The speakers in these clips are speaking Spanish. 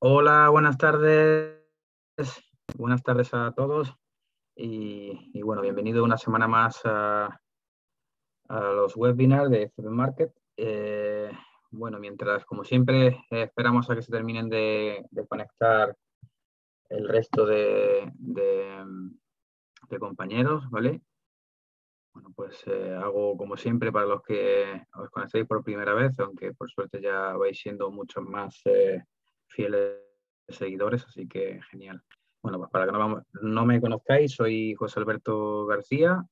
Hola, buenas tardes. Buenas tardes a todos. Y bueno, bienvenido una semana más a los webinars de FB Market. Bueno, mientras, como siempre, esperamos a que se terminen de conectar el resto de compañeros, ¿vale? Bueno, pues hago como siempre para los que os conocéis por primera vez, aunque por suerte ya vais siendo muchos más fieles seguidores, así que genial. Bueno, pues para que no me conozcáis, soy José Alberto García,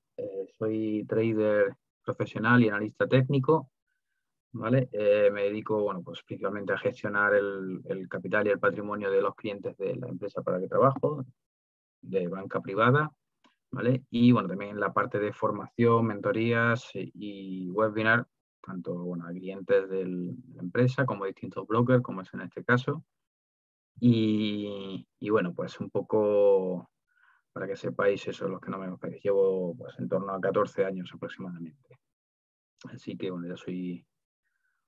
soy trader profesional y analista técnico, ¿vale? Me dedico, bueno, pues principalmente a gestionar el capital y el patrimonio de los clientes de la empresa para la que trabajo, de banca privada, ¿vale? Y bueno, también la parte de formación, mentorías y webinar, tanto bueno, a clientes de la empresa como distintos brokers, como es en este caso. Y bueno, pues un poco para que sepáis eso, los que no me conocéis, llevo pues en torno a 14 años aproximadamente. Así que bueno, ya soy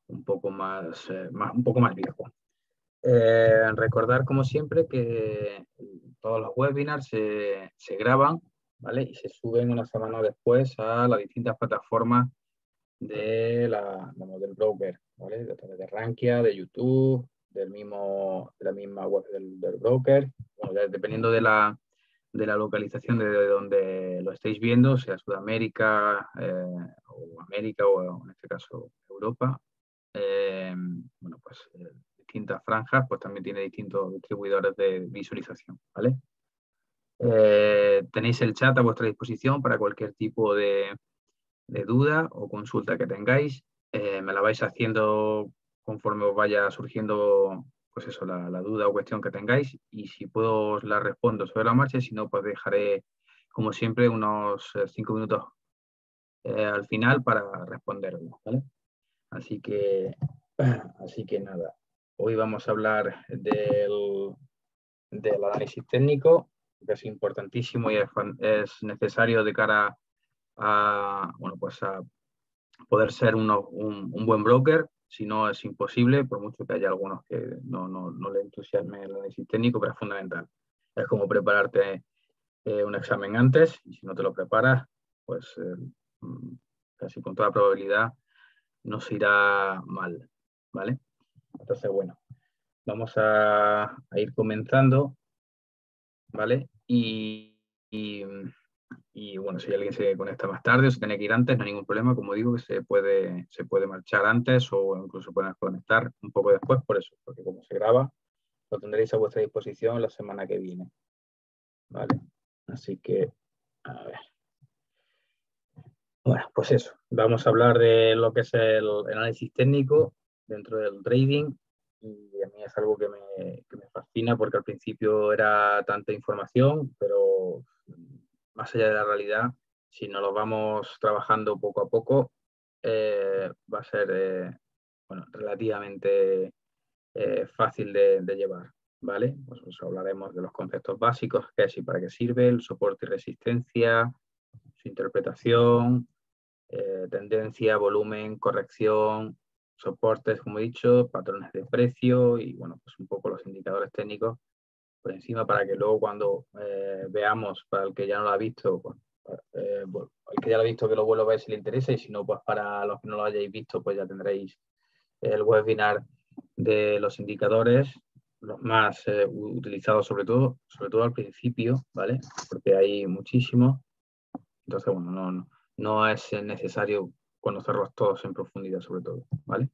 un poco un poco más viejo. Recordar, como siempre, que todos los webinars se graban, ¿vale? Y se suben una semana después a las distintas plataformas del broker, ¿vale? A través de Rankia, de YouTube, de la misma web del broker. Bueno, dependiendo de la localización de donde lo estéis viendo, sea Sudamérica o América o en este caso Europa. Bueno, pues distintas franjas, pues también tiene distintos distribuidores de visualización, ¿vale? Tenéis el chat a vuestra disposición para cualquier tipo de duda o consulta que tengáis. Me la vais haciendo conforme os vaya surgiendo, pues eso, la duda o cuestión que tengáis, y si puedo os la respondo sobre la marcha, si no, pues dejaré, como siempre, unos 5 minutos al final para responderlo, ¿vale? Así que, así que nada, hoy vamos a hablar del análisis técnico, que es importantísimo y es necesario de cara bueno, pues a poder ser un buen broker. Si no, es imposible, por mucho que haya algunos que no le entusiasme el análisis técnico, pero es fundamental. Es como prepararte un examen antes, y si no te lo preparas, pues casi con toda probabilidad nos irá mal, ¿vale? Entonces, bueno, vamos a ir comenzando, ¿vale? Y bueno, si alguien se conecta más tarde o se tiene que ir antes, no hay ningún problema. Como digo, que se puede marchar antes o incluso pueden conectar un poco después, por eso, porque como se graba, lo tendréis a vuestra disposición la semana que viene, ¿vale? Así que, a ver. Bueno, pues eso, vamos a hablar de lo que es el análisis técnico dentro del trading, y a mí es algo que me fascina, porque al principio era tanta información, pero más allá de la realidad, si nos lo vamos trabajando poco a poco, va a ser bueno, relativamente fácil de llevar, ¿vale? Pues hablaremos de los conceptos básicos, qué es y para qué sirve, el soporte y resistencia, su interpretación, tendencia, volumen, corrección, soportes, como he dicho, patrones de precio y, bueno, pues un poco los indicadores técnicos por encima, para que luego cuando veamos, para el que ya no lo ha visto, pues, bueno, el que ya lo ha visto, que lo vuelva a ver si le interesa, y si no, pues para los que no lo hayáis visto, pues ya tendréis el webinar de los indicadores, los más utilizados sobre todo al principio, ¿vale? Porque hay muchísimos. Entonces, bueno, no es necesario conocerlos todos en profundidad, sobre todo, ¿vale?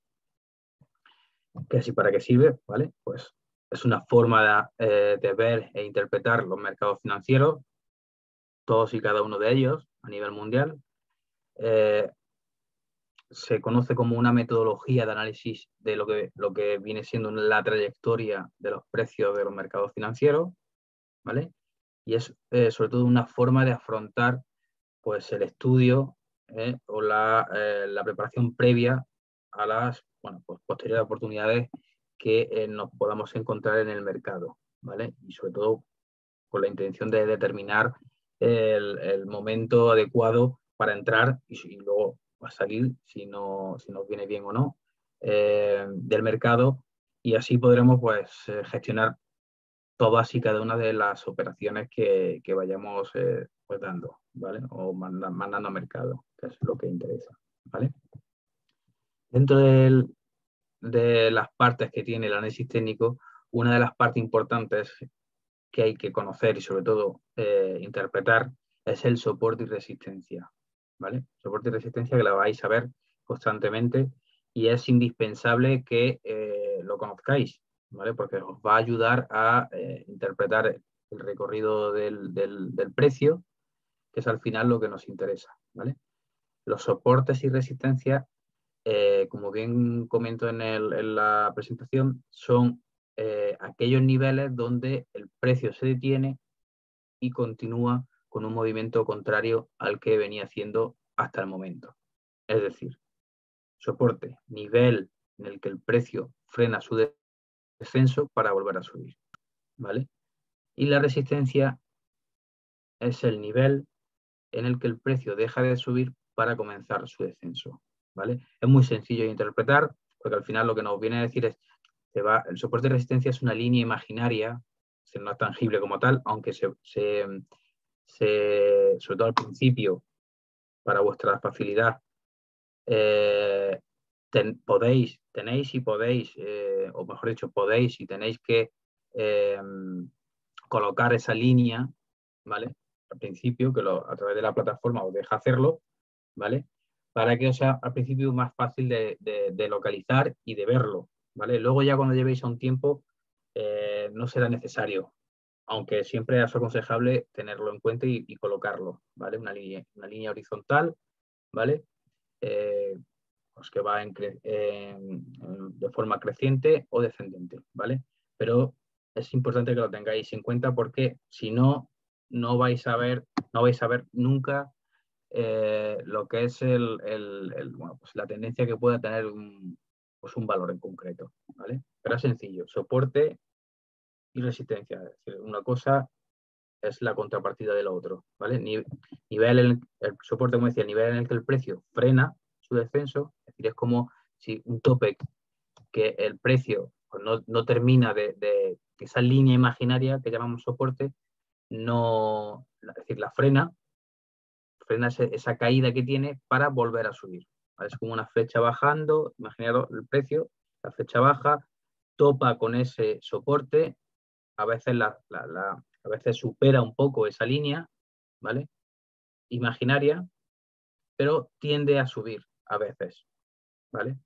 ¿Qué es y para qué sirve? ¿Vale? Pues es una forma de ver e interpretar los mercados financieros, todos y cada uno de ellos a nivel mundial. Se conoce como una metodología de análisis de lo que viene siendo la trayectoria de los precios de los mercados financieros, ¿vale? Y es sobre todo una forma de afrontar, pues, el estudio o la preparación previa a las, bueno, pues, posteriores oportunidades que nos podamos encontrar en el mercado, ¿vale? Y sobre todo con la intención de determinar el momento adecuado para entrar y luego a salir, si nos viene bien o no, del mercado, y así podremos pues gestionar todas y cada una de las operaciones que vayamos pues dando, ¿vale? O mandando a mercado, que es lo que interesa, ¿vale? Dentro de las partes que tiene el análisis técnico, una de las partes importantes que hay que conocer y sobre todo interpretar es el soporte y resistencia, ¿vale? Soporte y resistencia que la vais a ver constantemente y es indispensable que lo conozcáis, ¿vale? Porque os va a ayudar a interpretar el recorrido del precio, que es al final lo que nos interesa, ¿vale? Los soportes y resistencia, como bien comento en la presentación, son aquellos niveles donde el precio se detiene y continúa con un movimiento contrario al que venía haciendo hasta el momento. Es decir, soporte, nivel en el que el precio frena su descenso para volver a subir, ¿vale? Y la resistencia es el nivel en el que el precio deja de subir para comenzar su descenso, ¿vale? Es muy sencillo de interpretar, porque al final lo que nos viene a decir es que el soporte de resistencia es una línea imaginaria, no es tangible como tal, aunque sobre todo al principio, para vuestra facilidad, tenéis y podéis, o mejor dicho, podéis y tenéis que colocar esa línea, ¿vale? Al principio, que a través de la plataforma os deja hacerlo, ¿vale? Para que os sea al principio más fácil de localizar y de verlo, ¿vale? Luego ya cuando llevéis a un tiempo no será necesario, aunque siempre es aconsejable tenerlo en cuenta y colocarlo, ¿vale? Una línea horizontal, ¿vale? Pues que va de forma creciente o descendente, ¿vale? Pero es importante que lo tengáis en cuenta porque si no, no vais a ver nunca lo que es bueno, pues la tendencia que pueda tener pues un valor en concreto, ¿vale? Pero es sencillo, soporte y resistencia. Es decir, una cosa es la contrapartida de lo otro, ¿vale? El soporte, como decía, el nivel en el que el precio frena su descenso, es decir, es como si un tope que el precio pues, no termina de esa línea imaginaria que llamamos soporte, es decir, la frena esa caída que tiene para volver a subir, ¿vale? Es como una flecha bajando, imaginaros el precio, la flecha baja, topa con ese soporte, a veces, a veces supera un poco esa línea, ¿vale? Imaginaria, pero tiende a subir a veces, ¿vale?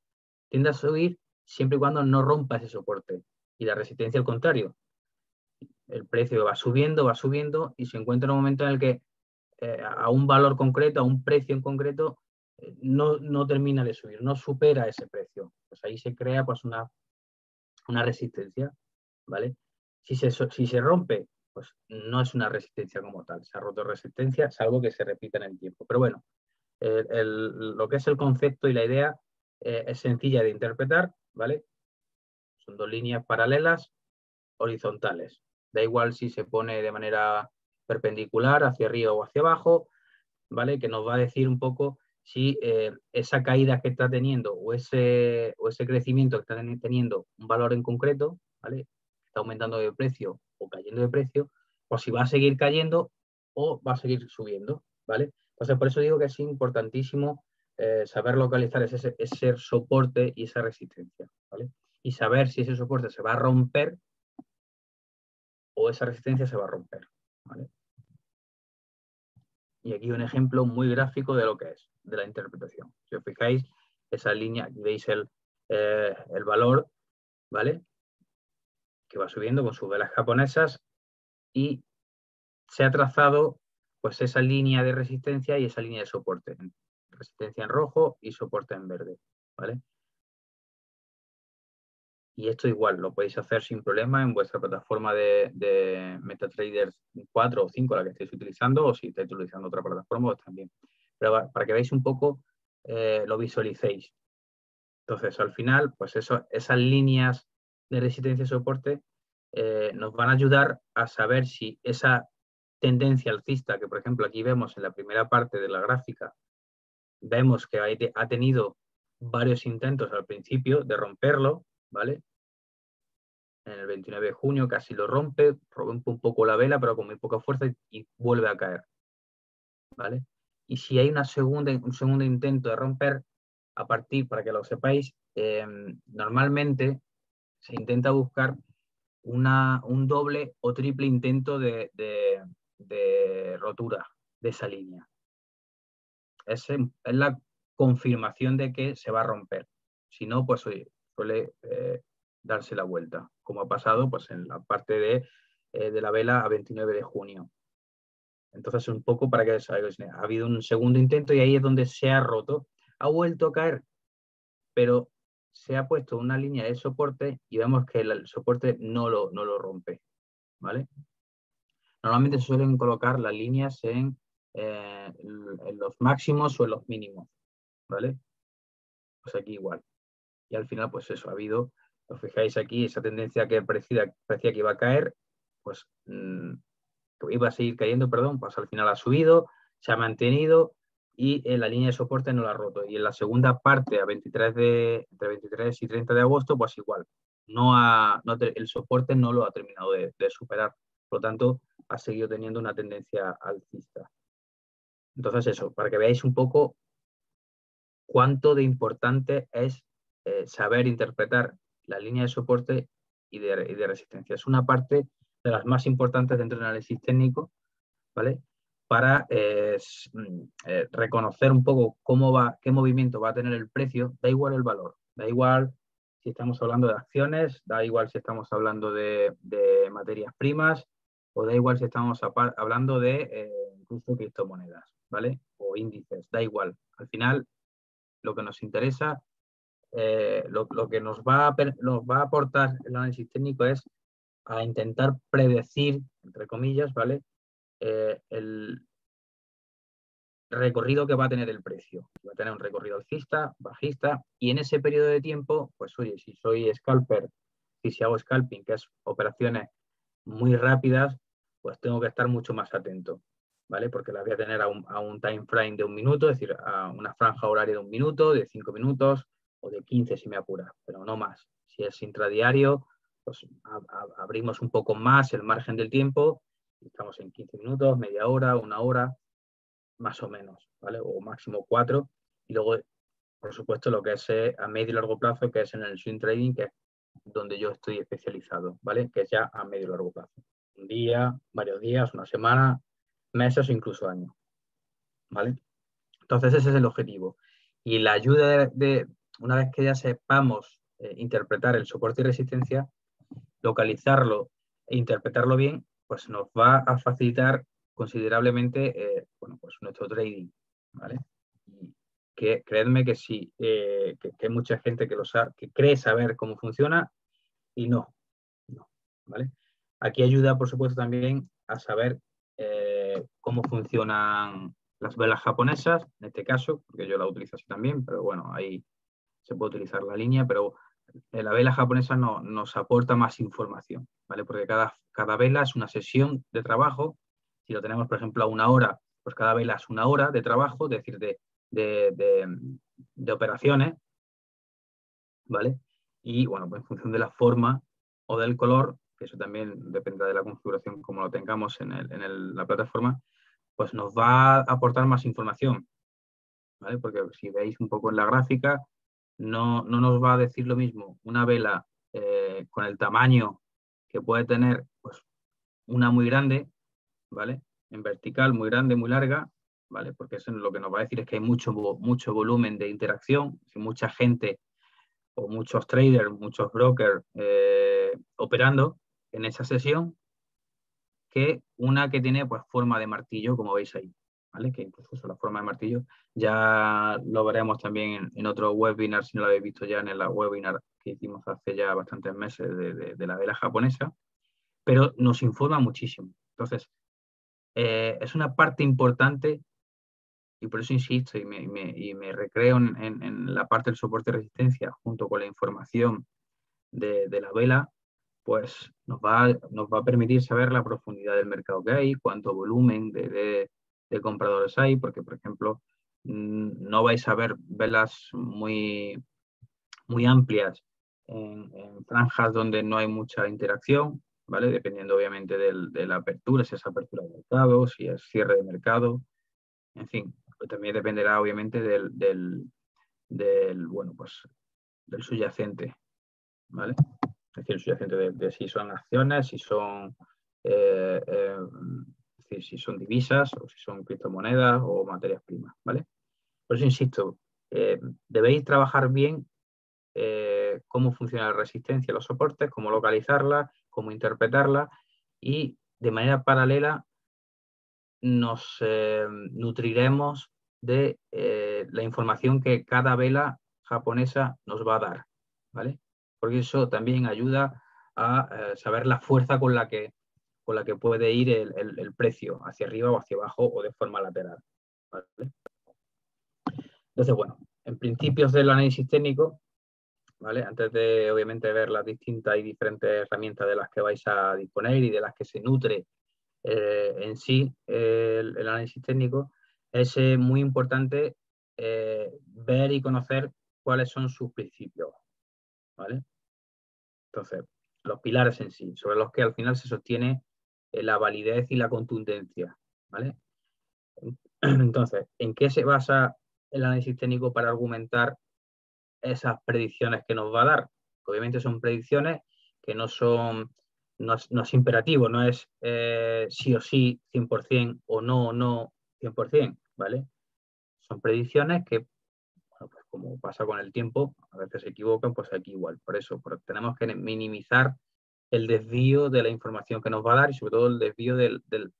Tiende a subir siempre y cuando no rompa ese soporte. Y la resistencia al contrario. El precio va subiendo y se encuentra en un momento en el que a un valor concreto, a un precio en concreto, no termina de subir, no supera ese precio. Pues ahí se crea pues una resistencia, ¿vale? Si se rompe, pues no es una resistencia como tal, se ha roto resistencia, salvo que se repita en el tiempo. Pero bueno, lo que es el concepto y la idea es sencilla de interpretar, ¿vale? Son dos líneas paralelas horizontales. Da igual si se pone de manera perpendicular hacia arriba o hacia abajo, ¿vale? Que nos va a decir un poco si esa caída que está teniendo o ese crecimiento que está teniendo un valor en concreto, ¿vale? Está aumentando de precio o cayendo de precio, o si va a seguir cayendo o va a seguir subiendo, ¿vale? Entonces, por eso digo que es importantísimo saber localizar ese soporte y esa resistencia, ¿vale? Y saber si ese soporte se va a romper o esa resistencia se va a romper, ¿vale? Y aquí un ejemplo muy gráfico de lo que es, de la interpretación. Si os fijáis, esa línea, aquí veis el valor, ¿vale? Que va subiendo con sus velas japonesas y se ha trazado pues esa línea de resistencia y esa línea de soporte. Resistencia en rojo y soporte en verde, ¿vale? Y esto igual lo podéis hacer sin problema en vuestra plataforma de MetaTrader 4 o 5, la que estéis utilizando, o si estáis utilizando otra plataforma, pues también. Pero para que veáis un poco, lo visualicéis. Entonces, al final, pues esas líneas de resistencia y soporte nos van a ayudar a saber si esa tendencia alcista, que por ejemplo aquí vemos en la primera parte de la gráfica, vemos que ha tenido varios intentos al principio de romperlo, ¿vale? en el 29 de junio, casi lo rompe un poco la vela, pero con muy poca fuerza y vuelve a caer, ¿vale? Y si hay un segundo intento de romper, a partir, para que lo sepáis, normalmente se intenta buscar un doble o triple intento de rotura de esa línea. Es la confirmación de que se va a romper. Si no, pues oye, suele darse la vuelta, como ha pasado pues, en la parte de la vela a 29 de junio. Entonces, un poco para que sabáis, ha habido un segundo intento y ahí es donde se ha roto. Ha vuelto a caer, pero se ha puesto una línea de soporte y vemos que el soporte no lo rompe, ¿vale? Normalmente se suelen colocar las líneas en los máximos o en los mínimos, ¿vale? Pues aquí igual. Y al final, pues eso, ha habido, os fijáis aquí, esa tendencia que parecía que iba a caer, pues iba a seguir cayendo, perdón, pues al final ha subido, se ha mantenido y la línea de soporte no la ha roto. Y en la segunda parte, entre 23 y 30 de agosto, pues igual, el soporte no lo ha terminado de superar. Por lo tanto, ha seguido teniendo una tendencia alcista. Entonces eso, para que veáis un poco cuánto de importante es saber interpretar la línea de soporte y de resistencia. Es una parte de las más importantes dentro del análisis técnico, ¿vale? Para reconocer un poco qué movimiento va a tener el precio, da igual el valor, da igual si estamos hablando de acciones, da igual si estamos hablando de materias primas, o da igual si estamos hablando de incluso criptomonedas, ¿vale? O índices, da igual. Al final, lo que nos interesa, lo que nos va a aportar el análisis técnico es a intentar predecir, entre comillas, ¿vale? El recorrido que va a tener el precio. Va a tener un recorrido alcista, bajista, y en ese periodo de tiempo, pues oye, si soy scalper, si hago scalping, que es operaciones muy rápidas, pues tengo que estar mucho más atento, ¿vale? Porque la voy a tener a un time frame de 1 minuto, es decir, a una franja horaria de 1 minuto, de 5 minutos o de 15 si me apura, pero no más. Si es intradiario, pues abrimos un poco más el margen del tiempo, estamos en 15 minutos, media hora, 1 hora, más o menos, ¿vale? O máximo 4. Y luego, por supuesto, lo que es a medio y largo plazo, que es en el swing trading, que es donde yo estoy especializado, ¿vale? Que es ya a medio y largo plazo. Un día, varios días, una semana, meses o incluso años, ¿vale? Entonces ese es el objetivo. Y la ayuda una vez que ya sepamos interpretar el soporte y resistencia, localizarlo e interpretarlo bien, pues nos va a facilitar considerablemente bueno, pues nuestro trading, ¿vale? Y que creedme que sí, que hay mucha gente que cree saber cómo funciona y no, ¿vale? Aquí ayuda, por supuesto, también a saber cómo funcionan las velas japonesas, en este caso, porque yo la utilizo así también, pero bueno, ahí se puede utilizar la línea, pero la vela japonesa nos aporta más información, ¿vale? Porque cada vela es una sesión de trabajo. Si lo tenemos, por ejemplo, a 1 hora, pues cada vela es 1 hora de trabajo, es decir, de operaciones, ¿vale? Y bueno, pues en función de la forma o del color, que eso también depende de la configuración como lo tengamos en la plataforma, pues nos va a aportar más información, ¿vale? Porque si veis un poco en la gráfica, no nos va a decir lo mismo una vela con el tamaño que puede tener, pues una muy grande, ¿vale? En vertical, muy grande, muy larga, ¿vale? Porque eso lo que nos va a decir es que hay mucho volumen de interacción, mucha gente o muchos traders, muchos brokers operando en esa sesión, que una que tiene pues forma de martillo, como veis ahí, ¿vale? Que incluso es la forma de martillo. Ya lo veremos también en otro webinar, si no lo habéis visto ya en el webinar que hicimos hace ya bastantes meses de la vela japonesa, pero nos informa muchísimo. Entonces, es una parte importante y por eso insisto y me recreo en la parte del soporte de resistencia junto con la información de la vela, pues nos va a permitir saber la profundidad del mercado que hay, cuánto volumen de compradores hay, porque, por ejemplo, no vais a ver velas muy amplias en franjas donde no hay mucha interacción, ¿vale? Dependiendo obviamente de la apertura, si es apertura de mercado, si es cierre de mercado, en fin, pues también dependerá obviamente bueno, pues, del subyacente, ¿vale? Es decir, el subyacente de si son acciones, si son, es decir, si son divisas o si son criptomonedas o materias primas, ¿vale? Por eso insisto, debéis trabajar bien cómo funciona la resistencia, los soportes, cómo localizarla, cómo interpretarla y de manera paralela nos nutriremos de la información que cada vela japonesa nos va a dar, ¿vale? Porque eso también ayuda a saber la fuerza con la que puede ir el precio, hacia arriba o hacia abajo o de forma lateral, ¿vale? Entonces, bueno, en principios del análisis técnico, ¿vale? Antes de, obviamente, ver las distintas y diferentes herramientas de las que vais a disponer y de las que se nutre en sí el análisis técnico, es muy importante ver y conocer cuáles son sus principios, ¿vale? Entonces, los pilares en sí, sobre los que al final se sostiene la validez y la contundencia, ¿vale? Entonces, ¿en qué se basa el análisis técnico para argumentar esas predicciones que nos va a dar? Obviamente son predicciones que no son, no es imperativo, no es sí o sí 100% o no 100%, ¿vale? Son predicciones que, bueno, pues como pasa con el tiempo, a veces se equivocan, pues aquí igual. Por eso tenemos que minimizar el desvío de la información que nos va a dar y sobre todo el desvío del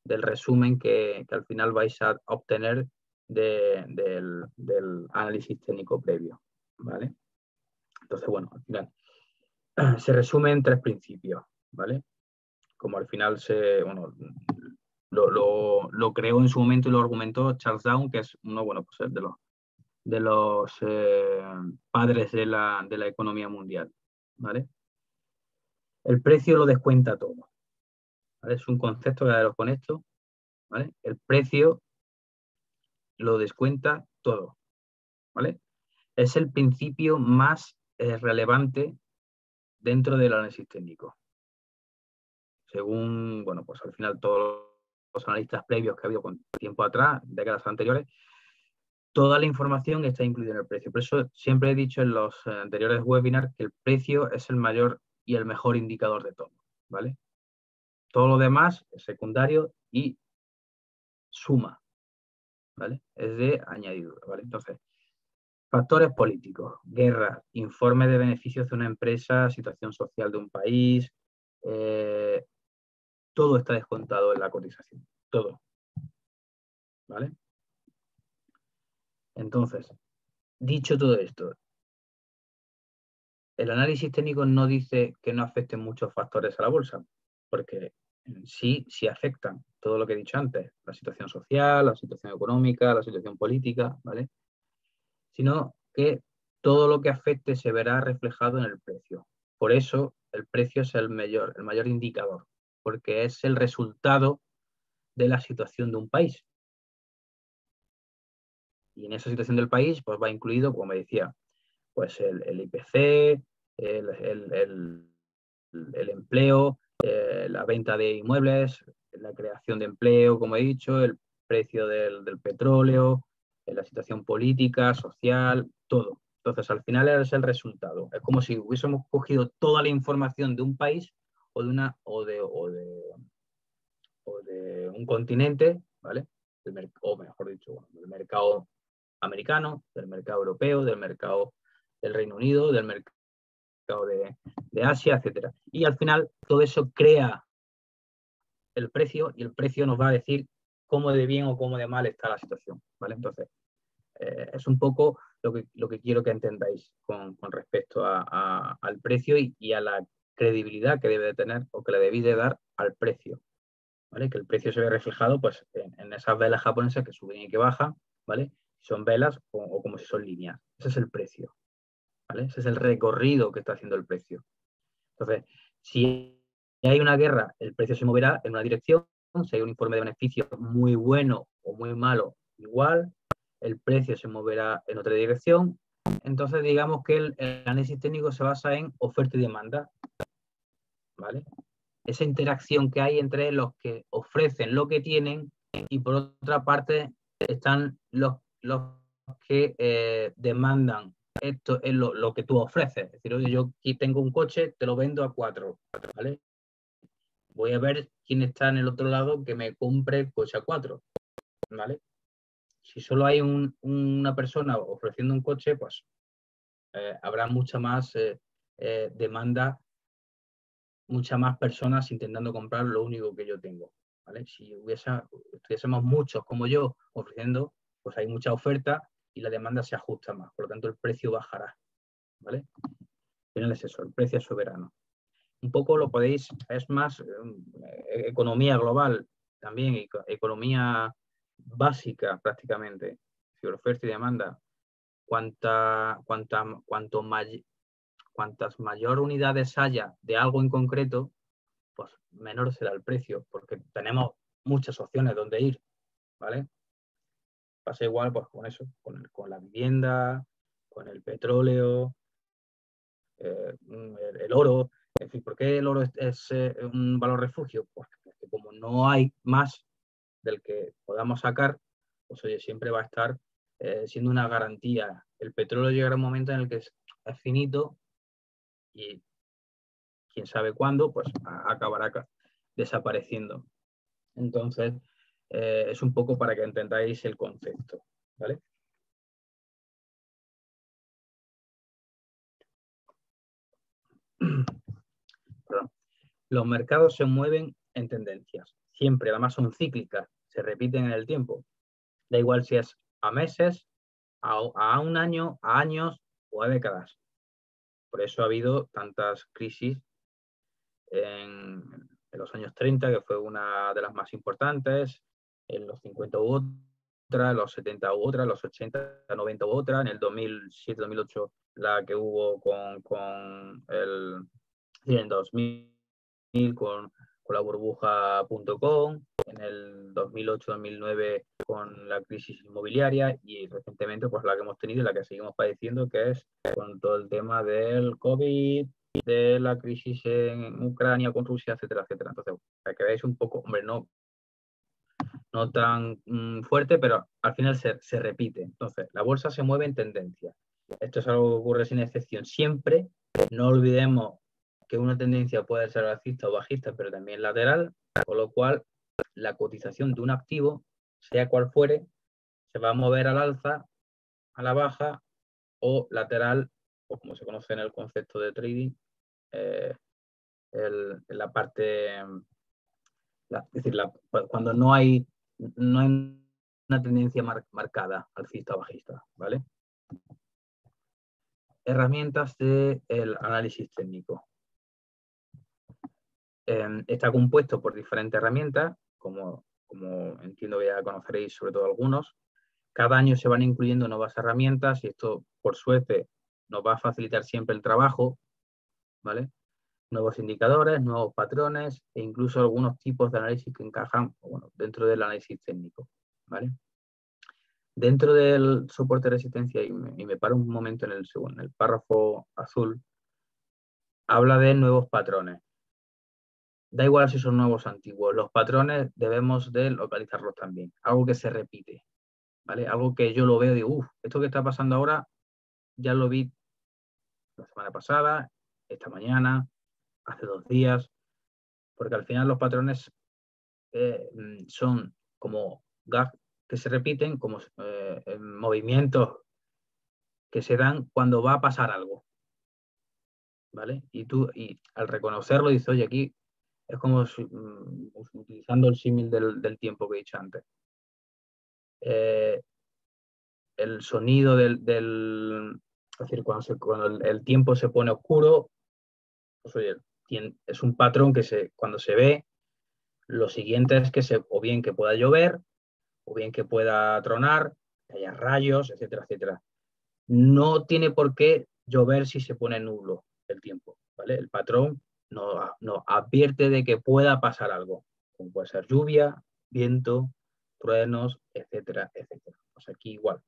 resumen que al final vais a obtener del análisis técnico previo, ¿vale? Entonces, bueno, al final se resume en 3 principios, ¿vale? Como al final bueno, lo creó en su momento y lo argumentó Charles Down, que es uno, bueno, pues de los padres de la economía mundial, ¿vale? El precio lo descuenta todo, ¿vale? Es un concepto que lo con esto, ¿vale? El precio lo descuenta todo, ¿vale? Es el principio más relevante dentro del análisis técnico. Según, bueno, pues al final todos los analistas previos que ha habido con tiempo atrás, décadas anteriores, toda la información está incluida en el precio. Por eso siempre he dicho en los anteriores webinars que el precio es el mayor y el mejor indicador de todo, ¿vale? Todo lo demás es secundario y suma, ¿vale? Es de añadidura, ¿vale? Entonces, factores políticos, guerra, informe de beneficios de una empresa, situación social de un país, todo está descontado en la cotización, todo, ¿vale? Entonces, dicho todo esto, el análisis técnico no dice que no afecten muchos factores a la bolsa, porque sí afectan todo lo que he dicho antes, la situación social, la situación económica, la situación política, ¿vale? Sino que todo lo que afecte se verá reflejado en el precio. Por eso el precio es el mayor indicador, porque es el resultado de la situación de un país. Y en esa situación del país, pues va incluido, como me decía, pues el IPC, el empleo, la venta de inmuebles, la creación de empleo, como he dicho, el precio del petróleo, la situación política, social, todo. Entonces, al final es el resultado. Es como si hubiésemos cogido toda la información de un país o de un continente, ¿vale? O mejor dicho, bueno, del mercado americano, del mercado europeo, del mercado del Reino Unido, del mercado de Asia, etcétera. Y al final todo eso crea el precio y el precio nos va a decir cómo de bien o cómo de mal está la situación, ¿vale? Entonces, es un poco lo que quiero que entendáis con respecto al precio y a la credibilidad que debe de tener o que le debéis de dar al precio, ¿vale? Que el precio se ve reflejado pues, en esas velas japonesas que suben y que bajan, ¿vale? Si son velas o como si son líneas. Ese es el precio, ¿vale? Ese es el recorrido que está haciendo el precio. Entonces, si hay una guerra, el precio se moverá en una dirección. Si hay un informe de beneficios muy bueno o muy malo, igual, el precio se moverá en otra dirección. Entonces, digamos que el análisis técnico se basa en oferta y demanda, ¿vale? Esa interacción que hay entre los que ofrecen lo que tienen y por otra parte están los que demandan esto es lo que tú ofreces. Es decir, oye, yo aquí tengo un coche, te lo vendo a 4, ¿vale? Voy a ver quién está en el otro lado que me compre el coche a 4, ¿vale? Si solo hay una persona ofreciendo un coche, pues habrá mucha más demanda, muchas más personas intentando comprar lo único que yo tengo, ¿vale? Si estuviésemos muchos como yo ofreciendo, pues hay mucha oferta y la demanda se ajusta más, por lo tanto el precio bajará, ¿vale? Al final es eso, el precio es soberano. Un poco lo podéis, es más economía global, también economía básica prácticamente, si oferta y demanda. Cuantas mayor unidades haya de algo en concreto, pues menor será el precio, porque tenemos muchas opciones donde ir, ¿vale? Pasa igual pues con eso, con la vivienda, con el petróleo, el oro. En fin, ¿por qué el oro es un valor refugio? Pues porque como no hay más del que podamos sacar, pues oye, siempre va a estar siendo una garantía. El petróleo llegará un momento en el que es finito y quién sabe cuándo, pues acabará desapareciendo. Entonces, es un poco para que entendáis el concepto, ¿vale? Perdón. Los mercados se mueven en tendencias, siempre, además son cíclicas, se repiten en el tiempo. Da igual si es a meses, a un año, a años o a décadas. Por eso ha habido tantas crisis en los años 30, que fue una de las más importantes, en los 50 hubo otra, en los 70 hubo otra, en los 80, 90 hubo otra, en el 2007, 2008 la que hubo en 2000 con la burbuja.com, en el 2008-2009 con la crisis inmobiliaria y recientemente pues la que hemos tenido y la que seguimos padeciendo, que es con todo el tema del COVID, de la crisis en Ucrania con Rusia, etcétera, etcétera. Entonces, para que veáis un poco, hombre, no tan fuerte, pero al final se repite. Entonces, la bolsa se mueve en tendencia. Esto es algo que ocurre sin excepción siempre. No olvidemos que una tendencia puede ser alcista o bajista, pero también lateral, con lo cual la cotización de un activo, sea cual fuere, se va a mover al alza, a la baja o lateral, o como se conoce en el concepto de trading, la parte, es decir, cuando no hay una tendencia marcada alcista o bajista, ¿vale? Herramientas del análisis técnico. Está compuesto por diferentes herramientas, como entiendo que ya conoceréis sobre todo algunos. Cada año se van incluyendo nuevas herramientas y esto, por suerte, nos va a facilitar siempre el trabajo, ¿vale? Nuevos indicadores, nuevos patrones e incluso algunos tipos de análisis que encajan dentro del análisis técnico, ¿vale? Dentro del soporte de resistencia, y me paro un momento en el párrafo azul, habla de nuevos patrones. Da igual si son nuevos o antiguos, los patrones debemos de localizarlos también, algo que se repite, ¿vale? Algo que yo lo veo y digo, esto que está pasando ahora ya lo vi la semana pasada, esta mañana, hace 2 días, porque al final los patrones son como gags que se repiten, como movimientos que se dan cuando va a pasar algo, ¿vale? Y al reconocerlo dices, oye, aquí es como utilizando el símil del tiempo que he dicho antes. El sonido es decir, cuando el tiempo se pone oscuro, pues oye, es un patrón que cuando se ve, lo siguiente es que o bien que pueda llover, o bien que pueda tronar, que haya rayos, etcétera, etcétera. No tiene por qué llover si se pone nulo el tiempo, ¿vale? El patrón nos advierte de que pueda pasar algo, como puede ser lluvia, viento, truenos, etcétera, etcétera. Pues aquí igual.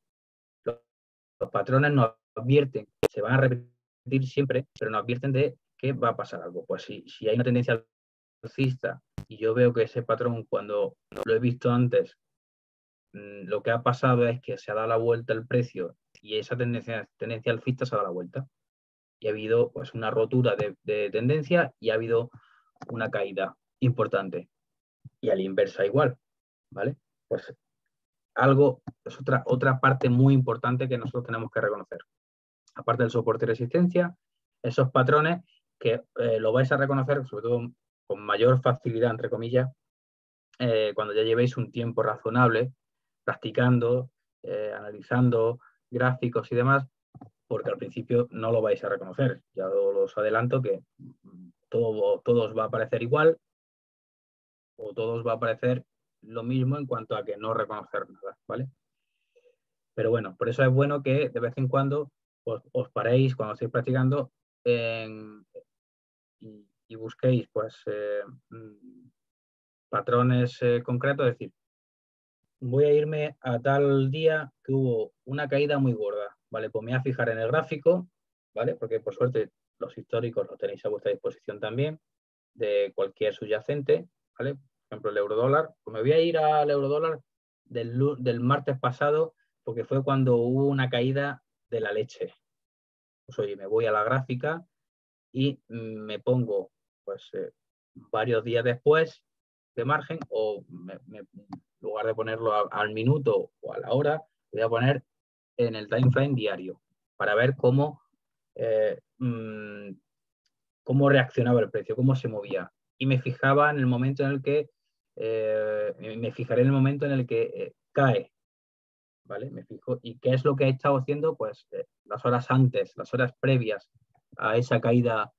Los patrones nos advierten, se van a repetir siempre, pero nos advierten de que va a pasar algo. Pues si hay una tendencia alcista y yo veo que ese patrón, cuando lo he visto antes, lo que ha pasado es que se ha dado la vuelta el precio y esa tendencia alcista se ha dado la vuelta. Y ha habido pues una rotura de tendencia y ha habido una caída importante. Y a la inversa igual, ¿vale? Pues algo, es otra parte muy importante que nosotros tenemos que reconocer. Aparte del soporte y resistencia, esos patrones que lo vais a reconocer, sobre todo con mayor facilidad, entre comillas, cuando ya llevéis un tiempo razonable practicando, analizando gráficos y demás, porque al principio no lo vais a reconocer. Ya os adelanto que todos va a aparecer igual o todos va a aparecer lo mismo en cuanto a que no reconocer nada, ¿vale? Pero bueno, por eso es bueno que de vez en cuando os paréis cuando estéis practicando y busquéis pues patrones concretos, es decir, voy a irme a tal día que hubo una caída muy gorda, ¿vale? Pues me voy a fijar en el gráfico, ¿vale? Porque por suerte los históricos los tenéis a vuestra disposición también, de cualquier subyacente, ¿vale? Por ejemplo, el eurodólar. Pues me voy a ir al eurodólar del martes pasado, porque fue cuando hubo una caída de la leche. Pues oye, me voy a la gráfica y me pongo, pues, varios días después de margen, o en lugar de ponerlo al minuto o a la hora, voy a poner en el time frame diario para ver cómo reaccionaba el precio, cómo se movía. Y me fijaba en el momento en el que, me fijaré en el momento en el que cae, ¿vale? Me fijo. ¿Y qué es lo que he estado haciendo? Pues las horas antes, las horas previas a esa caída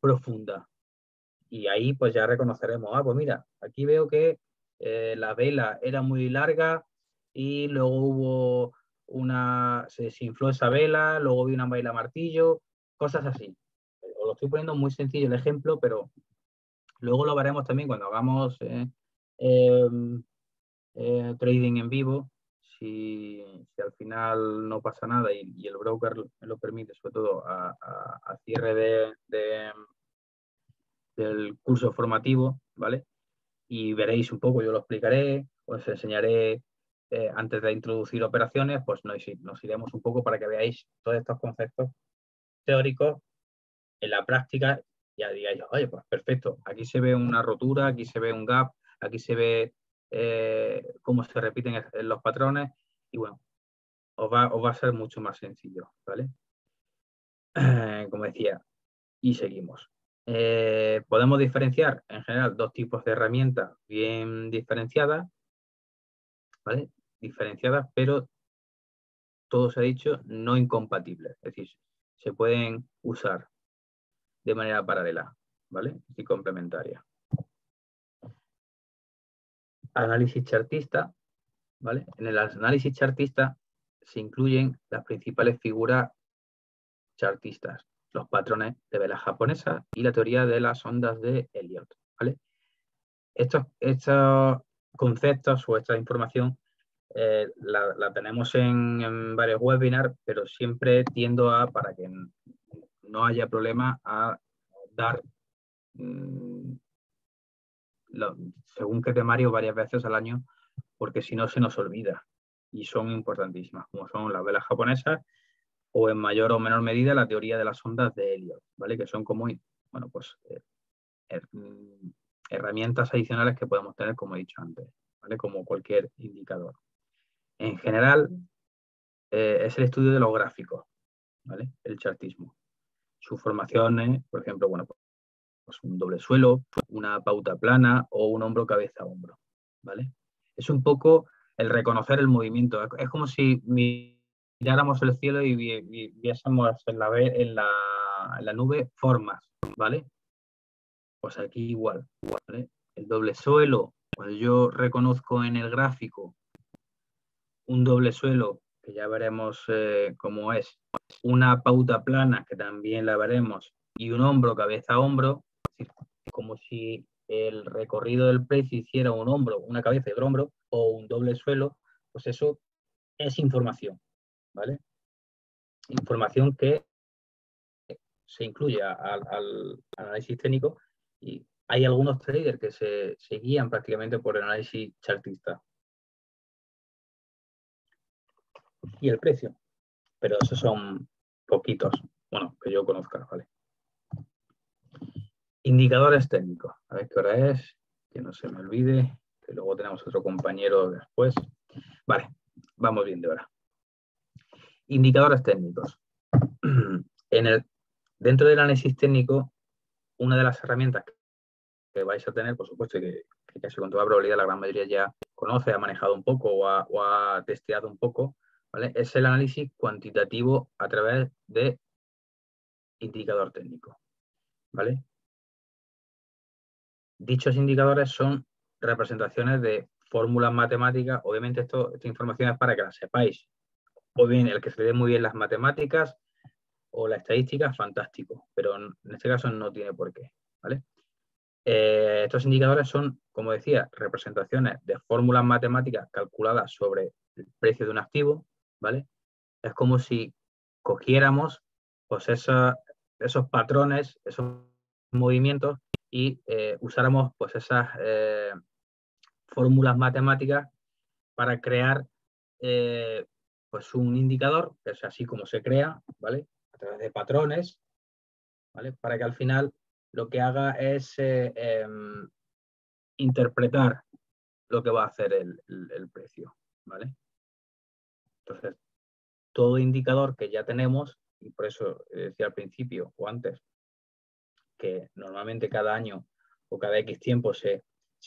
profunda. Y ahí pues ya reconoceremos, pues mira, aquí veo que la vela era muy larga y luego hubo se desinfló esa vela, luego vi una vela martillo, cosas así. Os lo estoy poniendo muy sencillo el ejemplo, pero luego lo veremos también cuando hagamos trading en vivo. Si al final no pasa nada y el broker me lo permite, sobre todo a cierre del curso formativo, ¿vale? Y veréis un poco, yo lo explicaré, os enseñaré antes de introducir operaciones, pues nos iremos un poco para que veáis todos estos conceptos teóricos en la práctica. Ya digáis, oye, pues perfecto, aquí se ve una rotura, aquí se ve un gap, aquí se ve cómo se repiten los patrones y bueno, os va a ser mucho más sencillo, ¿vale? Como decía, y seguimos. Podemos diferenciar en general dos tipos de herramientas bien diferenciadas, ¿vale? Diferenciadas, pero todo se ha dicho, no incompatibles. Es decir, se pueden usar de manera paralela, ¿vale? Y complementaria. Análisis chartista, ¿vale? En el análisis chartista se incluyen las principales figuras chartistas, los patrones de vela japonesa y la teoría de las ondas de Elliott, ¿vale? Estos conceptos o esta información la tenemos en varios webinars, pero siempre tiendo para que no haya problema, a dar según qué temario varias veces al año, porque si no se nos olvida y son importantísimas, como son las velas japonesas o en mayor o menor medida la teoría de las ondas de Elliott, ¿vale? Que son como, bueno, pues herramientas adicionales que podemos tener, como he dicho antes, ¿vale? Como cualquier indicador. En general, es el estudio de los gráficos, ¿vale? El chartismo. Sus formaciones, por ejemplo, bueno, pues un doble suelo, una pauta plana o un hombro cabeza a hombro, ¿vale? Es un poco el reconocer el movimiento. Es como si miráramos el cielo y viésemos en la nube formas, ¿vale? Pues aquí igual, ¿vale? El doble suelo, cuando yo reconozco en el gráfico un doble suelo, que ya veremos cómo es, una pauta plana, que también la veremos, y un hombro cabeza a hombro, es decir, como si el recorrido del precio hiciera un hombro, una cabeza y otro hombro, o un doble suelo, pues eso es información, ¿vale? Información que se incluye al análisis técnico, y hay algunos traders que se guían prácticamente por el análisis chartista. Y el precio, pero esos son poquitos, bueno, que yo conozca, ¿vale? Indicadores técnicos, a ver qué hora es, que no se me olvide, que luego tenemos otro compañero después. Vale, vamos bien de hora. Indicadores técnicos. Dentro del análisis técnico, una de las herramientas que vais a tener, por supuesto, y que casi con toda probabilidad la gran mayoría ya conoce, ha manejado un poco o ha testeado un poco, ¿vale? Es el análisis cuantitativo a través de indicador técnico, ¿vale? Dichos indicadores son representaciones de fórmulas matemáticas. Obviamente esta información es para que la sepáis. O bien el que se le dé muy bien las matemáticas o la estadística, fantástico, pero en este caso no tiene por qué, ¿vale? Estos indicadores son, como decía, representaciones de fórmulas matemáticas calculadas sobre el precio de un activo, ¿vale? Es como si cogiéramos pues esos patrones, esos movimientos y usáramos pues esas fórmulas matemáticas para crear pues un indicador, que es así como se crea, ¿vale? A través de patrones, ¿vale? Para que al final lo que haga es interpretar lo que va a hacer el precio, ¿vale? Entonces, todo indicador que ya tenemos, y por eso decía al principio o antes, que normalmente cada año o cada X tiempo se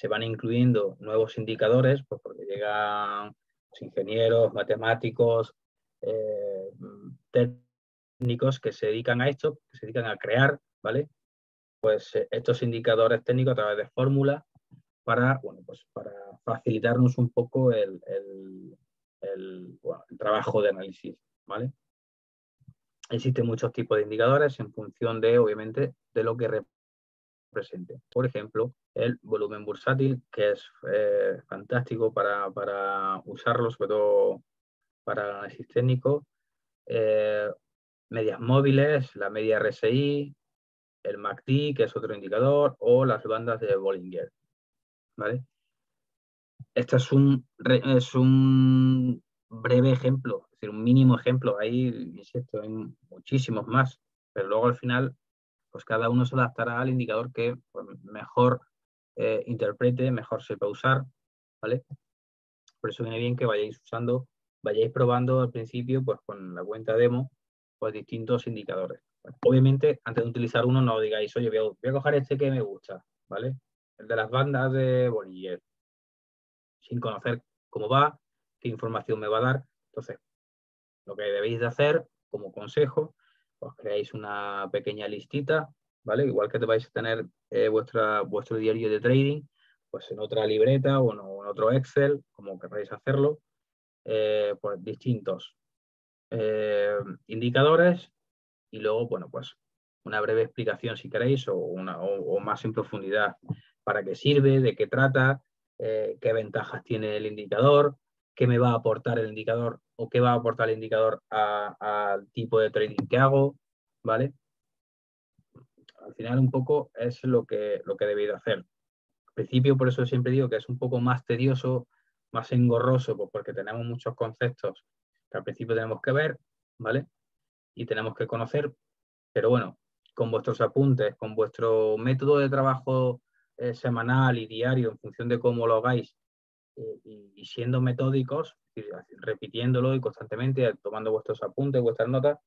van incluyendo nuevos indicadores, pues porque llegan los ingenieros, matemáticos, técnicos que se dedican a esto, que se dedican a crear, ¿vale? Pues estos indicadores técnicos a través de fórmulas para, bueno, pues para facilitarnos un poco el trabajo de análisis, ¿vale? Existen muchos tipos de indicadores en función de, obviamente, de lo que represente. Por ejemplo, el volumen bursátil, que es fantástico para usarlo, sobre todo para análisis técnico. Medias móviles, la media RSI, el MACD, que es otro indicador, o las bandas de Bollinger, ¿vale? Este es un breve ejemplo, es decir, un mínimo ejemplo. Hay, insisto, hay muchísimos más, pero luego al final, pues cada uno se adaptará al indicador que pues, mejor interprete, mejor sepa usar, ¿vale? Por eso viene bien que vayáis probando al principio, pues con la cuenta demo, pues distintos indicadores. Bueno, obviamente, antes de utilizar uno, no digáis, oye, voy a coger este que me gusta, ¿vale? El de las bandas de Bollinger, sin conocer cómo va, qué información me va a dar. Entonces, lo que debéis de hacer, como consejo, pues creáis una pequeña listita, ¿vale? Igual que te vais a tener vuestro diario de trading, pues en otra libreta o en otro Excel, como queráis hacerlo, pues distintos indicadores y luego, bueno, pues una breve explicación si queréis o más en profundidad para qué sirve, de qué trata, qué ventajas tiene el indicador, qué me va a aportar el indicador o qué va a aportar el indicador al tipo de trading que hago, ¿vale? Al final un poco es lo que debéis hacer. Al principio, por eso siempre digo que es un poco más tedioso, más engorroso, pues porque tenemos muchos conceptos que al principio tenemos que ver, ¿vale? Y tenemos que conocer, pero bueno, con vuestros apuntes, con vuestro método de trabajo semanal y diario, en función de cómo lo hagáis, y siendo metódicos, repitiéndolo y constantemente, tomando vuestros apuntes, vuestras notas,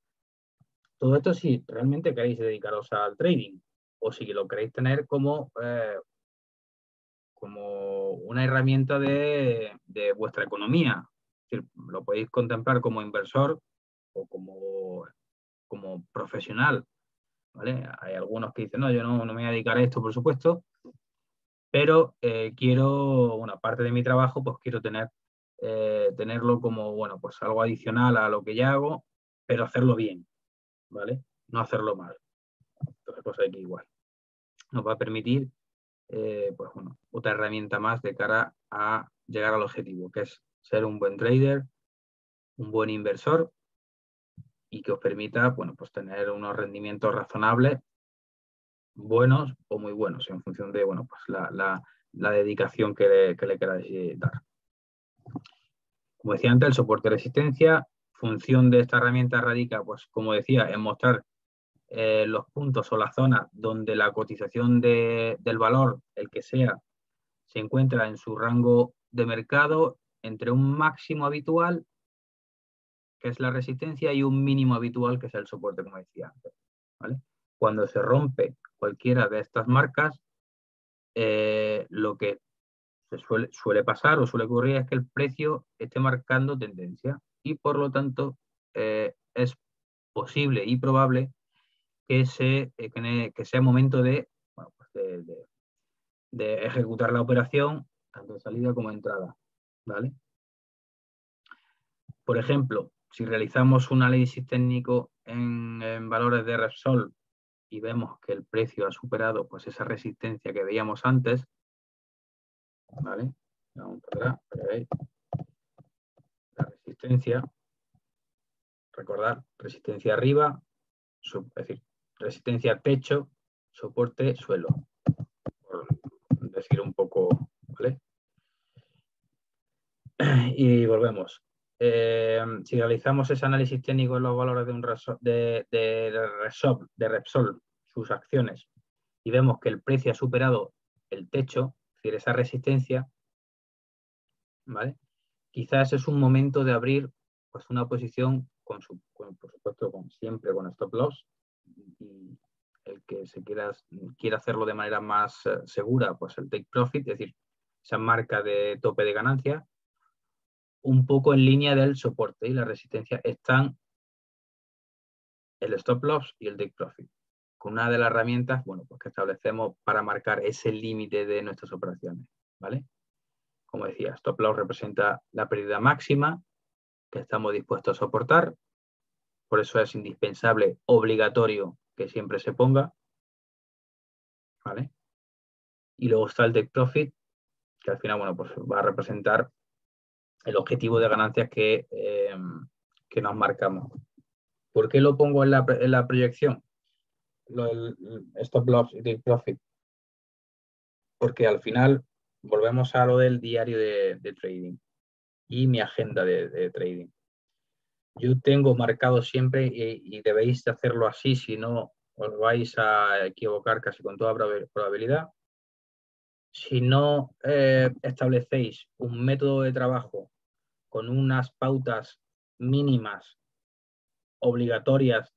todo esto si realmente queréis dedicaros al trading o si lo queréis tener como una herramienta de vuestra economía. Es decir, lo podéis contemplar como inversor o como profesional, ¿vale? Hay algunos que dicen, no, yo no me voy a dedicar a esto, por supuesto, pero quiero, bueno, aparte de mi trabajo, pues quiero tenerlo como, bueno, pues algo adicional a lo que ya hago, pero hacerlo bien, ¿vale? No hacerlo mal. Entonces, pues aquí igual. Nos va a permitir pues bueno, otra herramienta más de cara a llegar al objetivo, que es ser un buen trader, un buen inversor y que os permita, bueno, pues tener unos rendimientos razonables, buenos o muy buenos, en función de, bueno, pues la dedicación que le queráis dar. Como decía antes, el soporte de resistencia, función de esta herramienta radica, pues como decía, en mostrar los puntos o la zona donde la cotización del valor, el que sea, se encuentra en su rango de mercado entre un máximo habitual, que es la resistencia, y un mínimo habitual, que es el soporte, como decía antes, ¿vale? Cuando se rompe cualquiera de estas marcas, lo que suele pasar o suele ocurrir es que el precio esté marcando tendencia y por lo tanto es posible y probable que sea momento de, bueno, pues de ejecutar la operación tanto en salida como en entrada, ¿vale? Por ejemplo, si realizamos un análisis técnico en valores de Repsol y vemos que el precio ha superado pues esa resistencia que veíamos antes, ¿vale? Vamos para atrás, veis la resistencia, recordad, resistencia arriba, es decir, resistencia techo, soporte suelo, por decir un poco, ¿vale? Y volvemos. Si realizamos ese análisis técnico en los valores de Repsol, sus acciones, y vemos que el precio ha superado el techo, es decir, esa resistencia, ¿vale? Quizás es un momento de abrir pues, una posición, por supuesto, siempre con stop loss, y el que quiera hacerlo de manera más segura, pues el take profit, es decir, esa marca de tope de ganancia, un poco en línea del soporte y la resistencia están el stop loss y el take profit, con una de las herramientas, bueno, pues que establecemos para marcar ese límite de nuestras operaciones, ¿vale? Como decía, stop loss representa la pérdida máxima que estamos dispuestos a soportar, por eso es indispensable, obligatorio que siempre se ponga, ¿vale? Y luego está el take profit, que al final, bueno, pues va a representar el objetivo de ganancias que nos marcamos. ¿Por qué lo pongo en la proyección? El stop loss y take profit. Porque al final volvemos a lo del diario de trading y mi agenda de trading. Yo tengo marcado siempre, y debéis hacerlo así, si no os vais a equivocar casi con toda probabilidad. Si no establecéis un método de trabajo con unas pautas mínimas obligatorias,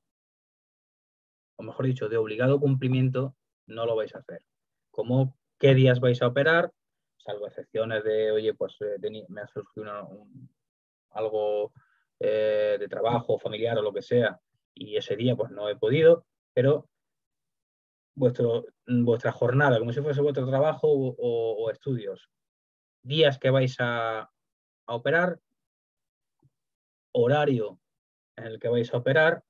o mejor dicho, de obligado cumplimiento, no lo vais a hacer. Como qué días vais a operar, salvo excepciones de, oye, pues me ha surgido algo de trabajo familiar o lo que sea, y ese día pues no he podido, pero vuestra jornada, como si fuese vuestro trabajo o estudios, días que vais a operar, horario en el que vais a operar,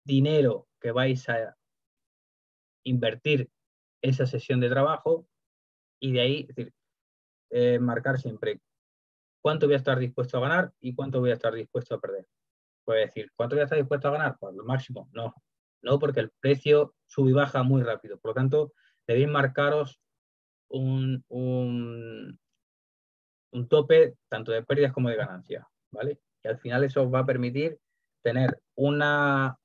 dinero que vais a invertir esa sesión de trabajo, y de ahí, es decir, marcar siempre cuánto voy a estar dispuesto a ganar y cuánto voy a estar dispuesto a perder. Puede decir, ¿cuánto voy a estar dispuesto a ganar? Pues lo máximo. No, no, porque el precio sube y baja muy rápido. Por lo tanto, debéis marcaros un tope tanto de pérdidas como de ganancias, ¿vale? Y al final eso os va a permitir tener una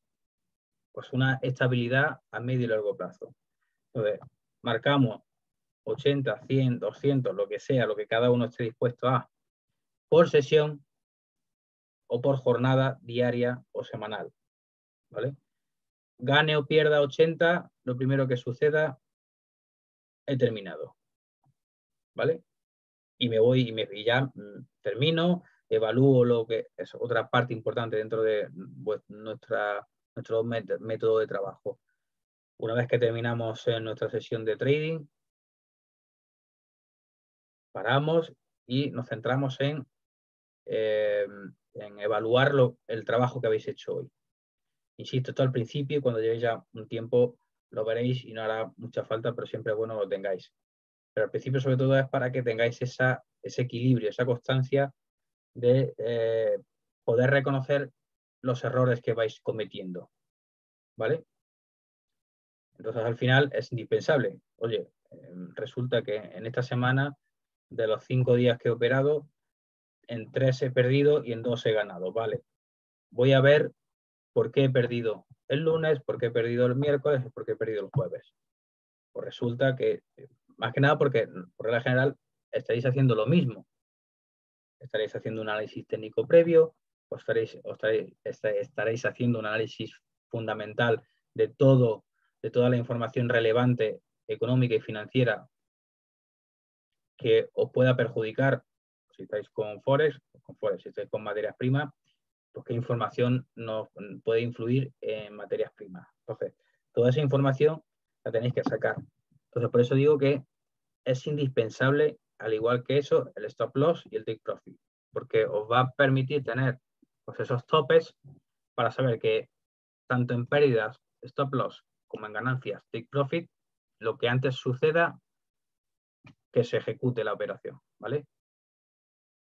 estabilidad a medio y largo plazo. Entonces, marcamos 80, 100, 200, lo que sea, lo que cada uno esté dispuesto a, por sesión o por jornada diaria o semanal, ¿vale? Gane o pierda 80, lo primero que suceda, he terminado, ¿vale? Y me voy y ya termino, evalúo lo que es otra parte importante dentro de nuestro método de trabajo. Una vez que terminamos nuestra sesión de trading, paramos y nos centramos en evaluar el trabajo que habéis hecho hoy. Insisto, esto al principio, cuando llevéis ya un tiempo, lo veréis y no hará mucha falta, pero siempre es bueno que lo tengáis. Pero al principio, sobre todo, es para que tengáis ese equilibrio, esa constancia de poder reconocer los errores que vais cometiendo, ¿vale? Entonces, al final es indispensable. Oye, resulta que en esta semana, de los 5 días que he operado, en 3 he perdido y en 2 he ganado, ¿vale? Voy a ver por qué he perdido el lunes, por qué he perdido el miércoles y por qué he perdido el jueves. Pues resulta que, más que nada porque, por regla general, estaréis haciendo lo mismo. Estaréis haciendo un análisis técnico previo, o estaréis haciendo un análisis fundamental de toda la información relevante, económica y financiera que os pueda perjudicar si estáis con Forex, si estáis con materias primas, pues qué información nos puede influir en materias primas. Entonces, toda esa información la tenéis que sacar. Entonces, por eso digo que es indispensable, al igual que eso, el stop loss y el take profit, porque os va a permitir tener pues, esos topes para saber que tanto en pérdidas, stop loss, como en ganancias, take profit, lo que antes suceda, que se ejecute la operación, ¿vale?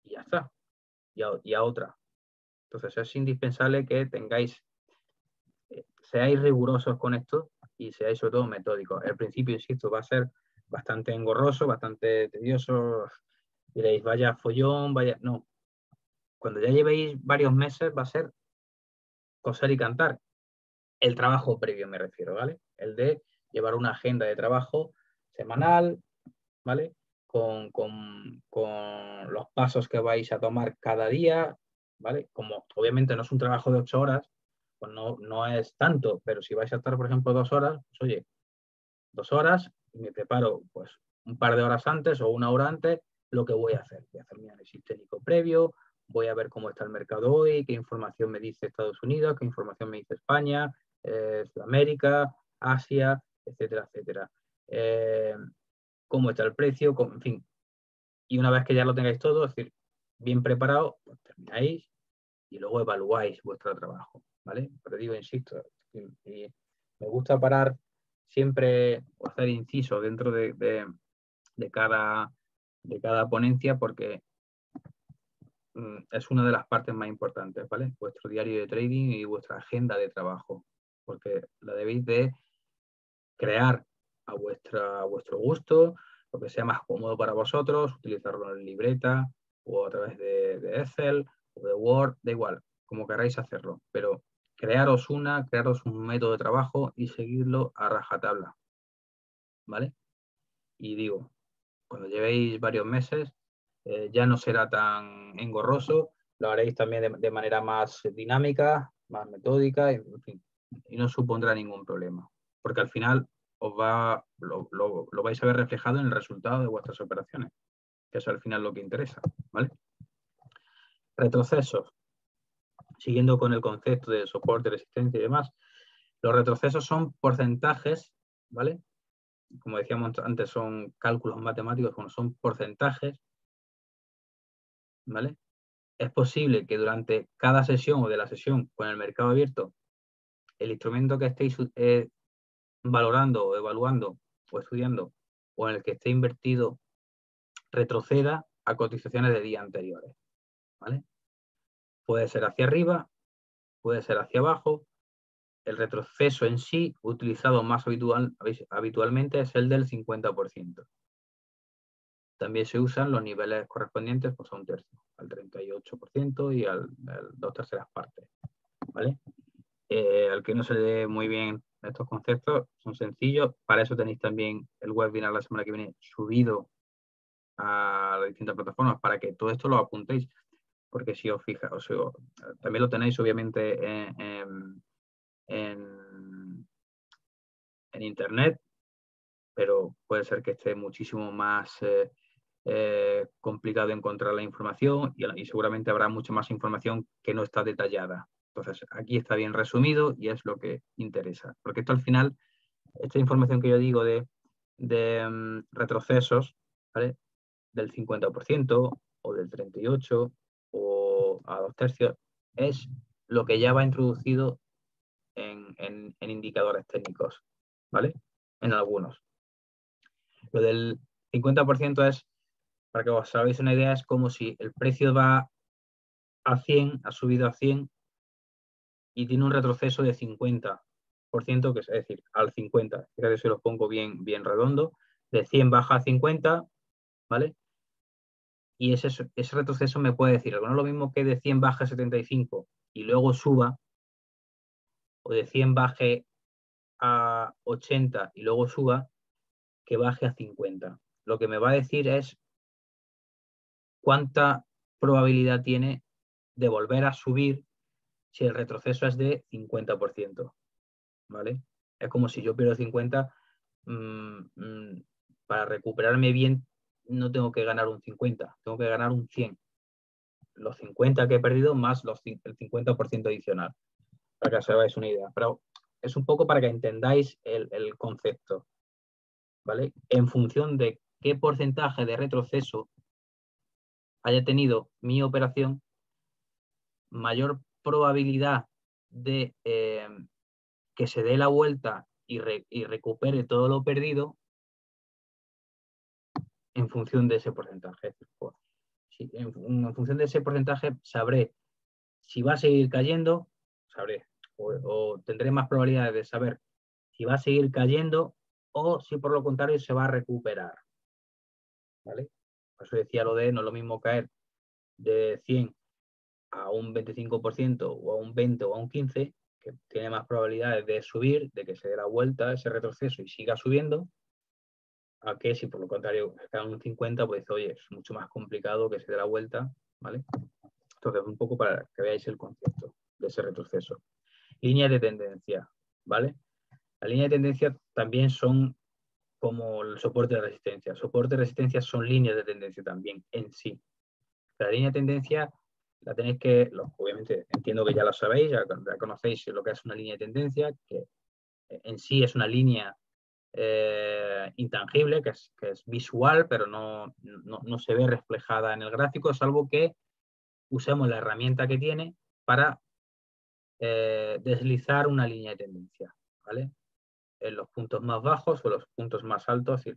Y ya está. Y a otra. Entonces es indispensable que seáis rigurosos con esto y seáis sobre todo metódicos. Al principio, insisto, va a ser bastante engorroso, bastante tedioso. Diréis, vaya follón, vaya... No. Cuando ya llevéis varios meses va a ser coser y cantar. El trabajo previo me refiero, ¿vale? El de llevar una agenda de trabajo semanal, ¿vale? Con los pasos que vais a tomar cada día, ¿vale? Como obviamente no es un trabajo de 8 horas, pues no es tanto, pero si vais a estar, por ejemplo, 2 horas, pues oye, 2 horas y me preparo pues un par de horas antes o una hora antes lo que voy a hacer. Voy a hacer mi análisis técnico previo, voy a ver cómo está el mercado hoy, qué información me dice Estados Unidos, qué información me dice España, Sudamérica, Asia, etcétera, etcétera. Cómo está el precio, en fin. Y una vez que ya lo tengáis todo, es decir, bien preparado, pues termináis y luego evaluáis vuestro trabajo, ¿vale? Pero digo, insisto, y me gusta parar siempre o hacer inciso dentro de cada ponencia porque es una de las partes más importantes, ¿vale? Vuestro diario de trading y vuestra agenda de trabajo, porque la debéis de crear a vuestro gusto, lo que sea más cómodo para vosotros, utilizarlo en libreta o a través de Excel o de Word, da igual, como queráis hacerlo, pero crearos un método de trabajo y seguirlo a rajatabla, ¿vale? Y digo, cuando llevéis varios meses, ya no será tan engorroso, lo haréis también de manera más dinámica, más metódica, en fin, y no supondrá ningún problema, porque al final lo vais a ver reflejado en el resultado de vuestras operaciones, que eso al final es lo que interesa, ¿vale? Retrocesos. Siguiendo con el concepto de soporte, resistencia y demás, los retrocesos son porcentajes, ¿vale? Como decíamos antes, son cálculos matemáticos, como son porcentajes, ¿vale? Es posible que durante cada sesión o de la sesión con el mercado abierto, el instrumento que estéis valorando o evaluando o estudiando o en el que esté invertido retroceda a cotizaciones de días anteriores, ¿vale? Puede ser hacia arriba, puede ser hacia abajo. El retroceso en sí, utilizado más habitualmente, es el del 50%. También se usan los niveles correspondientes pues, a un tercio, al 38% y al 2/3 partes, ¿vale? Al que no se le dé muy bien estos conceptos, son sencillos. Para eso tenéis también el webinar la semana que viene subido a las distintas plataformas para que todo esto lo apuntéis. Porque si os fijáis, también lo tenéis obviamente en internet, pero puede ser que esté muchísimo más complicado encontrar la información y seguramente habrá mucha más información que no está detallada. Entonces, aquí está bien resumido y es lo que interesa. Porque esto al final, esta información que yo digo de retrocesos, ¿vale? Del 50% o del 38% o a 2/3, es lo que ya va introducido en indicadores técnicos, ¿vale? En algunos. Lo del 50% es, para que os hagáis una idea, es como si el precio va a 100, ha subido a 100 y tiene un retroceso de 50%, que es decir, al 50. Fíjate si lo pongo bien redondo. De 100 baja a 50, ¿vale? Y ese retroceso me puede decir algo. No es lo mismo que de 100 baje a 75 y luego suba, o de 100 baje a 80 y luego suba, que baje a 50. Lo que me va a decir es cuánta probabilidad tiene de volver a subir si el retroceso es de 50%, ¿vale? Es como si yo pierdo 50, para recuperarme bien no tengo que ganar un 50, tengo que ganar un 100. Los 50 que he perdido más el 50% adicional, para que os hagáis una idea. Pero es un poco para que entendáis el concepto, ¿vale? En función de qué porcentaje de retroceso haya tenido mi operación, mayor probabilidad de que se dé la vuelta y recupere todo lo perdido en función de ese porcentaje. En función de ese porcentaje sabré si va a seguir cayendo, sabré, o tendré más probabilidades de saber si va a seguir cayendo o si por lo contrario se va a recuperar, ¿vale? Por eso decía lo de no es lo mismo caer de 100 a un 25% o a un 20 o a un 15, que tiene más probabilidades de subir, de que se dé la vuelta ese retroceso y siga subiendo, a que si por lo contrario cae un 50, pues oye, es mucho más complicado que se dé la vuelta, ¿vale? Entonces, un poco para que veáis el concepto de ese retroceso. Líneas de tendencia, ¿vale? Las líneas de tendencia también son como el soporte de resistencia. Soporte y resistencia son líneas de tendencia también en sí. La línea de tendencia la tenéis que, obviamente entiendo que ya lo sabéis, ya conocéis lo que es una línea de tendencia, que en sí es una línea intangible, que es visual, pero no se ve reflejada en el gráfico, salvo que usemos la herramienta que tiene para deslizar una línea de tendencia, ¿vale? En los puntos más bajos o los puntos más altos, en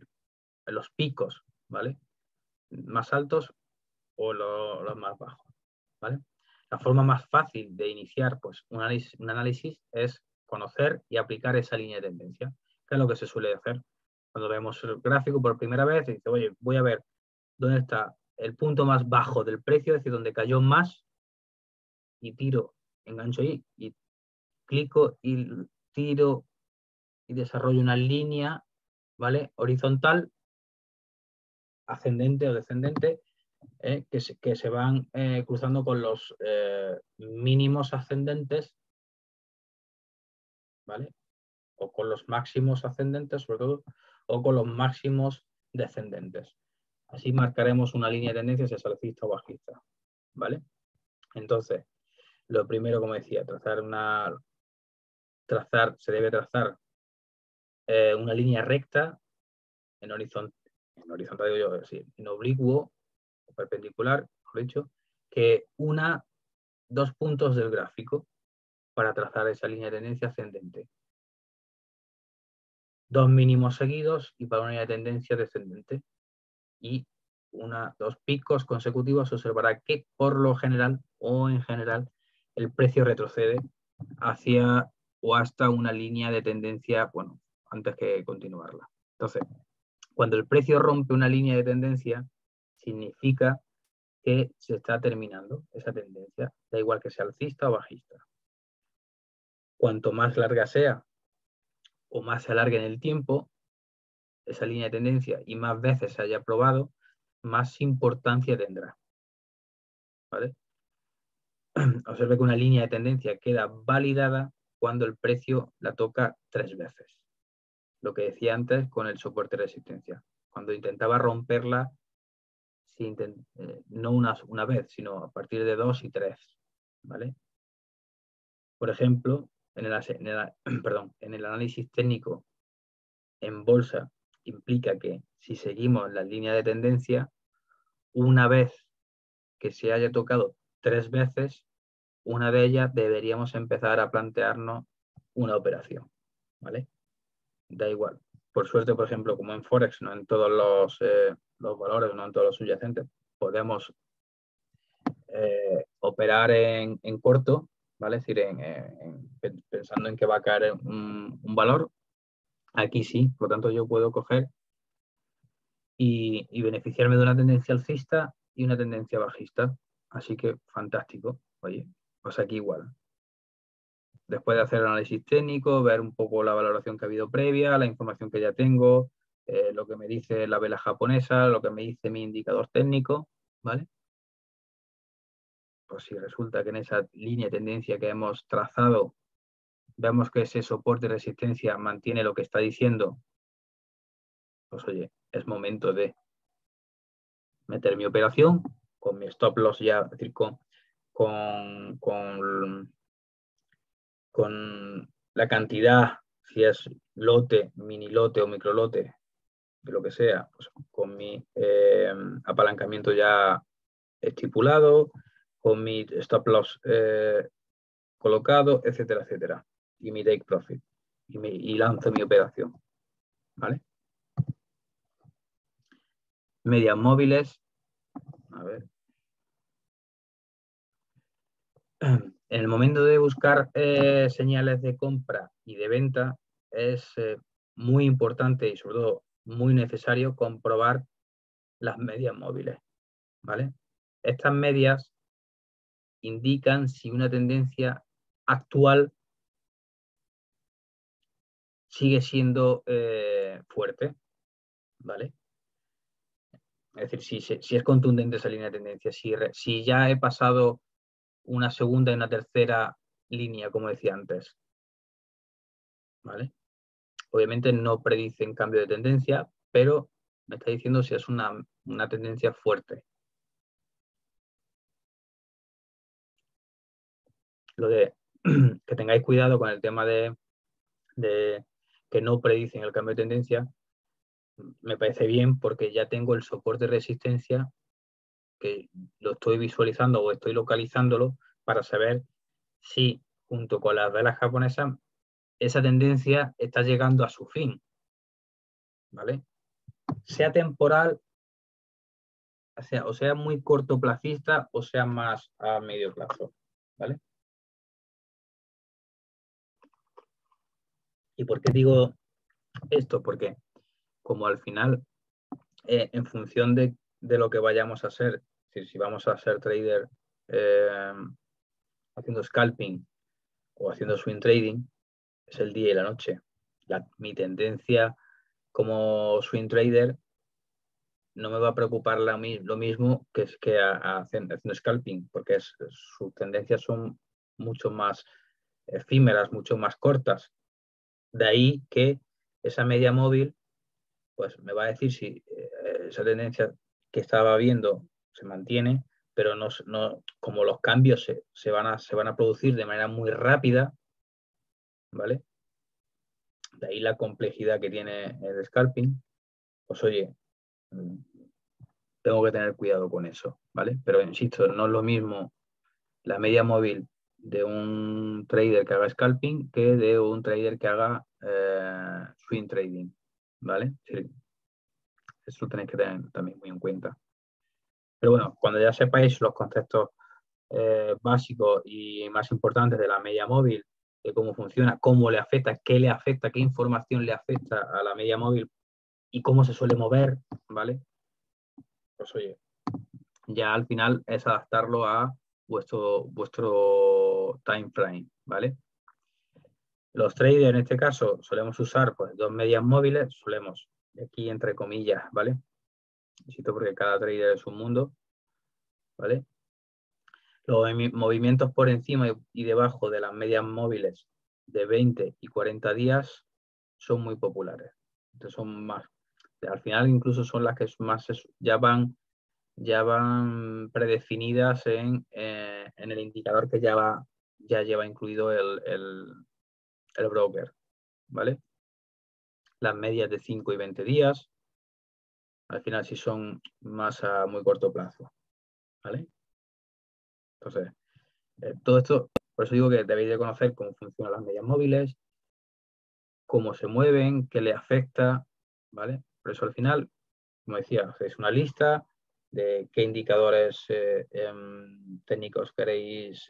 los picos, ¿vale? Más altos o los más bajos, ¿vale? La forma más fácil de iniciar pues, un análisis es conocer y aplicar esa línea de tendencia, que es lo que se suele hacer. Cuando vemos el gráfico por primera vez, dice, oye, voy a ver dónde está el punto más bajo del precio, es decir, donde cayó más, y tiro, engancho ahí, y clico y tiro y desarrollo una línea, ¿vale? Horizontal, ascendente o descendente, que se van cruzando con los mínimos ascendentes, ¿vale? O con los máximos ascendentes, sobre todo, o con los máximos descendentes. Así marcaremos una línea de tendencia si es alcista o bajista, ¿vale? Entonces, lo primero, como decía, se debe trazar una línea recta en horizontal, digo yo, sí, en oblicuo o perpendicular, mejor dicho, que una dos puntos del gráfico para trazar esa línea de tendencia ascendente. Dos mínimos seguidos y para una línea de tendencia descendente. Y dos picos consecutivos, observará que por lo general o en general el precio retrocede hacia o hasta una línea de tendencia, bueno, antes que continuarla. Entonces, cuando el precio rompe una línea de tendencia, significa que se está terminando esa tendencia, da igual que sea alcista o bajista. Cuanto más larga sea o más se alargue en el tiempo esa línea de tendencia y más veces se haya probado, más importancia tendrá, ¿vale? Observe que una línea de tendencia queda validada cuando el precio la toca 3 veces. Lo que decía antes con el soporte de resistencia. Cuando intentaba romperla, no una vez, sino a partir de 2 y 3, ¿vale? Por ejemplo, en el análisis técnico en bolsa implica que si seguimos la línea de tendencia, una vez que se haya tocado 3 veces, una de ellas deberíamos empezar a plantearnos una operación, ¿vale? Da igual. Por suerte, por ejemplo, como en Forex, no en todos los valores, no en todos los subyacentes, podemos operar en corto, ¿vale? Es decir, pensando en que va a caer un valor, aquí sí, por lo tanto yo puedo coger y beneficiarme de una tendencia alcista y una tendencia bajista. Así que fantástico. Oye, pues aquí igual. Después de hacer el análisis técnico, ver un poco la valoración que ha habido previa, la información que ya tengo, lo que me dice la vela japonesa, lo que me dice mi indicador técnico, ¿vale? Pues si resulta que en esa línea de tendencia que hemos trazado vemos que ese soporte y resistencia mantiene lo que está diciendo, pues oye, es momento de meter mi operación con mi stop loss ya, es decir, con la cantidad, si es lote, mini lote o micro lote, de lo que sea, pues con mi apalancamiento ya estipulado, con mi stop loss colocado, etcétera, etcétera. Y mi take profit. Y lanzo mi operación. ¿Vale? Medias móviles. A ver. En el momento de buscar señales de compra y de venta, es muy importante y sobre todo muy necesario comprobar las medias móviles. ¿Vale? Estas medias indican si una tendencia actual sigue siendo fuerte, ¿vale? Es decir, si es contundente esa línea de tendencia, si ya he pasado una segunda y una tercera línea, como decía antes, ¿vale? Obviamente no predicen cambio de tendencia, pero me está diciendo si es una tendencia fuerte. Lo de que tengáis cuidado con el tema de que no predicen el cambio de tendencia, me parece bien porque ya tengo el soporte de resistencia que lo estoy visualizando o estoy localizándolo para saber si junto con las velas japonesas esa tendencia está llegando a su fin, ¿vale? Sea temporal, o sea muy cortoplacista o sea más a medio plazo, ¿vale? ¿Y por qué digo esto? Porque como al final, en función de lo que vayamos a hacer, si vamos a ser trader haciendo scalping o haciendo swing trading, es el día y la noche. Mi tendencia como swing trader no me va a preocupar lo mismo que haciendo scalping, porque sus tendencias son mucho más efímeras, mucho más cortas. De ahí que esa media móvil pues me va a decir si esa tendencia que estaba viendo se mantiene, pero no como los cambios se van a producir de manera muy rápida, ¿vale? De ahí la complejidad que tiene el scalping. Pues oye, tengo que tener cuidado con eso, ¿vale? Pero insisto, no es lo mismo la media móvil de un trader que haga scalping que de un trader que haga swing trading, ¿vale? Sí, eso lo tenéis que tener también muy en cuenta. Pero bueno, cuando ya sepáis los conceptos básicos y más importantes de la media móvil, de cómo funciona, cómo le afecta, qué le afecta, qué información le afecta a la media móvil y cómo se suele mover, ¿vale? Pues oye, ya al final es adaptarlo a vuestro time frame, ¿vale? Los traders en este caso solemos usar pues dos medias móviles, solemos, aquí entre comillas, ¿vale? Insisto porque cada trader es un mundo, ¿vale? Los movimientos por encima y debajo de las medias móviles de 20 y 40 días son muy populares. Entonces son más, al final incluso son las que más ya van predefinidas en el indicador que ya lleva incluido el broker, ¿vale? Las medias de 5 y 20 días, al final sí son más a muy corto plazo, ¿vale? Entonces, todo esto, por eso digo que debéis de conocer cómo funcionan las medias móviles, cómo se mueven, qué le afecta, ¿vale? Por eso al final, como decía, hacéis una lista de qué indicadores técnicos queréis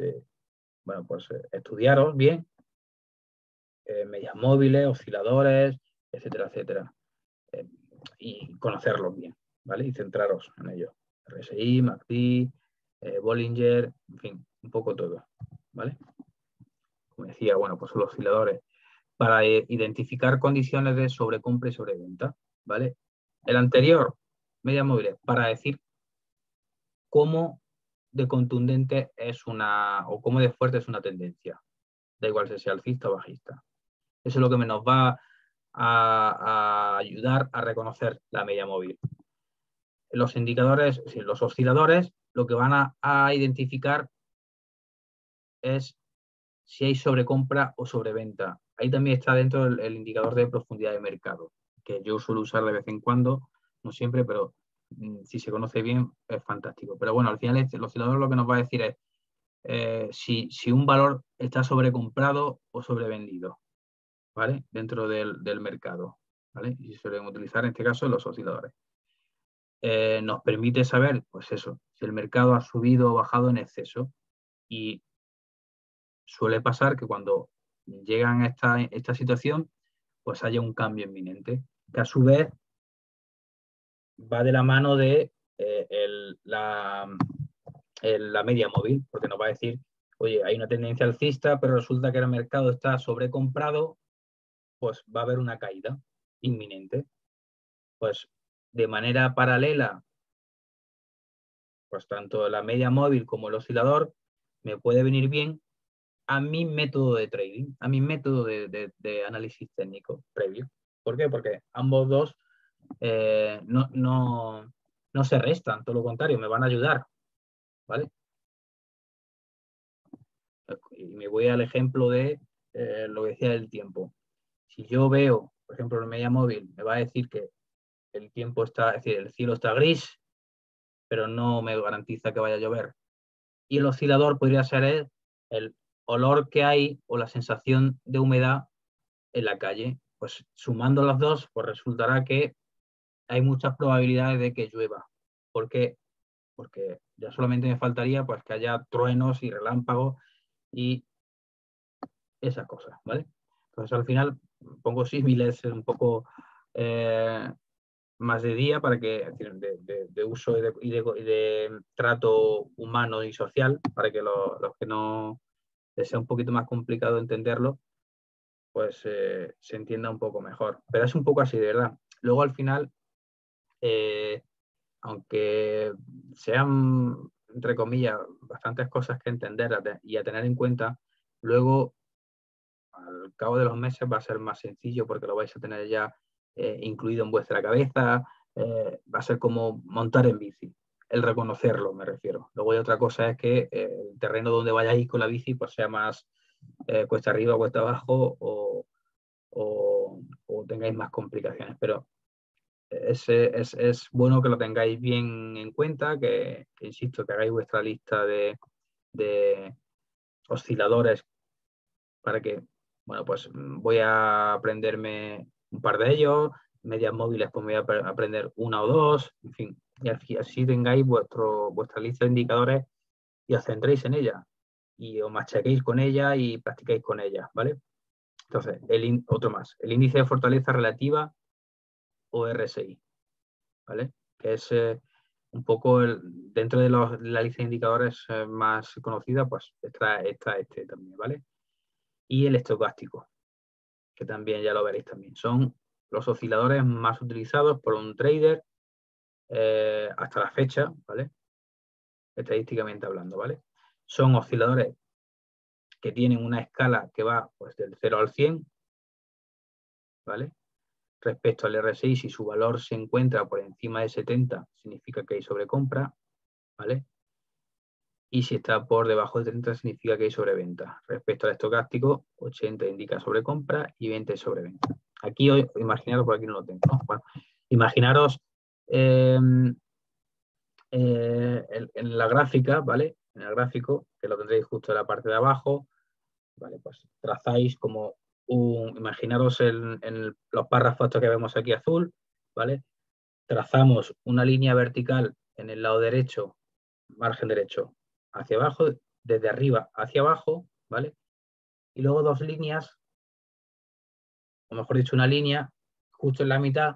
bueno, pues estudiaros bien medias móviles, osciladores, etcétera, etcétera. Y conocerlos bien, ¿vale? Y centraros en ellos. RSI, MACD, Bollinger, en fin, un poco todo, ¿vale? Como decía, bueno, pues los osciladores para identificar condiciones de sobrecompra y sobreventa, ¿vale? El anterior, medias móviles, para decir cómo de contundente es una, o cómo de fuerte es una tendencia, da igual si sea alcista o bajista. Eso es lo que nos va a ayudar a reconocer la media móvil. Los indicadores, los osciladores, lo que van a identificar es si hay sobrecompra o sobreventa. Ahí también está dentro el indicador de profundidad de mercado, que yo suelo usar de vez en cuando, no siempre, pero si se conoce bien es fantástico. Pero bueno, al final el oscilador lo que nos va a decir es si un valor está sobrecomprado o sobrevendido, ¿vale? Dentro del mercado, ¿vale? Y se suelen utilizar en este caso los osciladores. Nos permite saber, pues eso, si el mercado ha subido o bajado en exceso. Y suele pasar que cuando llegan a esta situación, pues haya un cambio inminente, que a su vez va de la mano de la media móvil, porque nos va a decir, oye, hay una tendencia alcista, pero resulta que el mercado está sobrecomprado, pues va a haber una caída inminente. Pues de manera paralela, pues tanto la media móvil como el oscilador me puede venir bien a mi método de trading, a mi método de análisis técnico previo. ¿Por qué? Porque ambos dos no se restan, todo lo contrario, me van a ayudar, ¿vale? Y me voy al ejemplo de lo que decía del tiempo. Si yo veo, por ejemplo, en media móvil, me va a decir que el tiempo está, es decir, el cielo está gris, pero no me garantiza que vaya a llover. Y el oscilador podría ser el olor que hay o la sensación de humedad en la calle. Pues sumando las dos, pues resultará que hay muchas probabilidades de que llueva. ¿Por qué? Porque ya solamente me faltaría pues que haya truenos y relámpagos y esas cosas, ¿vale? Entonces al final pongo símiles un poco más de día para que, de uso y de trato humano y social, para que los que no les sea un poquito más complicado entenderlo, pues se entienda un poco mejor. Pero es un poco así, de verdad. Luego al final, aunque sean, entre comillas, bastantes cosas que entender y a tener en cuenta, luego al cabo de los meses va a ser más sencillo porque lo vais a tener ya incluido en vuestra cabeza, va a ser como montar en bici, el reconocerlo me refiero. Luego hay otra cosa es que el terreno donde vayáis con la bici pues sea más cuesta arriba, cuesta abajo o tengáis más complicaciones, pero es bueno que lo tengáis bien en cuenta, que insisto, que hagáis vuestra lista de osciladores para que, bueno, pues voy a aprenderme un par de ellos, medias móviles pues me voy a aprender una o dos, en fin, y así tengáis vuestra lista de indicadores y os centréis en ella y os machaquéis con ella y practicáis con ella, ¿vale? Entonces, otro más, el índice de fortaleza relativa o RSI, ¿vale? Que es un poco dentro de la lista de indicadores más conocida, pues está este también, ¿vale? Y el estocástico, que también ya lo veréis también. Son los osciladores más utilizados por un trader hasta la fecha, ¿vale? Estadísticamente hablando, ¿vale? Son osciladores que tienen una escala que va pues, del 0 al 100, ¿vale? Respecto al RSI, si su valor se encuentra por encima de 70, significa que hay sobrecompra, ¿vale? Y si está por debajo de 30, significa que hay sobreventa. Respecto al estocástico, 80 indica sobrecompra y 20 sobreventa. Aquí, imaginaros, por aquí no lo tengo, ¿no? Bueno, imaginaros en la gráfica, ¿vale? En el gráfico, que lo tendréis justo en la parte de abajo, ¿vale? Pues trazáis como imaginaros en los párrafos estos que vemos aquí azul, ¿vale? Trazamos una línea vertical en el lado derecho, margen derecho, hacia abajo, desde arriba hacia abajo, ¿vale? Y luego dos líneas, o mejor dicho, una línea justo en la mitad,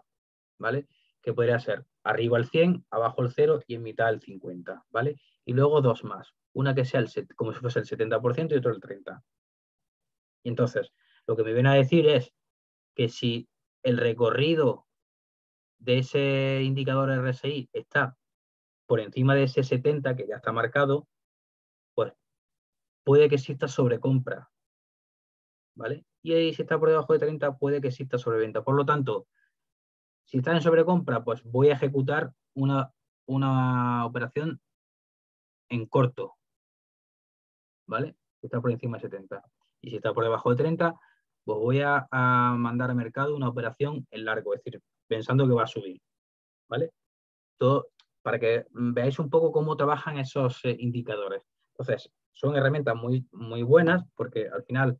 ¿vale? Que podría ser arriba el 100, abajo el 0 y en mitad el 50, ¿vale? Y luego dos más, una que sea como si fuese el 70% y otro el 30%. Y entonces, lo que me viene a decir es que si el recorrido de ese indicador RSI está por encima de ese 70 que ya está marcado, pues puede que exista sobrecompra, ¿vale? Y ahí si está por debajo de 30 puede que exista sobreventa. Por lo tanto, si está en sobrecompra, pues voy a ejecutar una operación en corto, ¿vale? Si está por encima de 70. Y si está por debajo de 30, pues voy a mandar al mercado una operación en largo, es decir, pensando que va a subir, ¿vale? Todo para que veáis un poco cómo trabajan esos indicadores. Entonces, son herramientas muy, muy buenas porque al final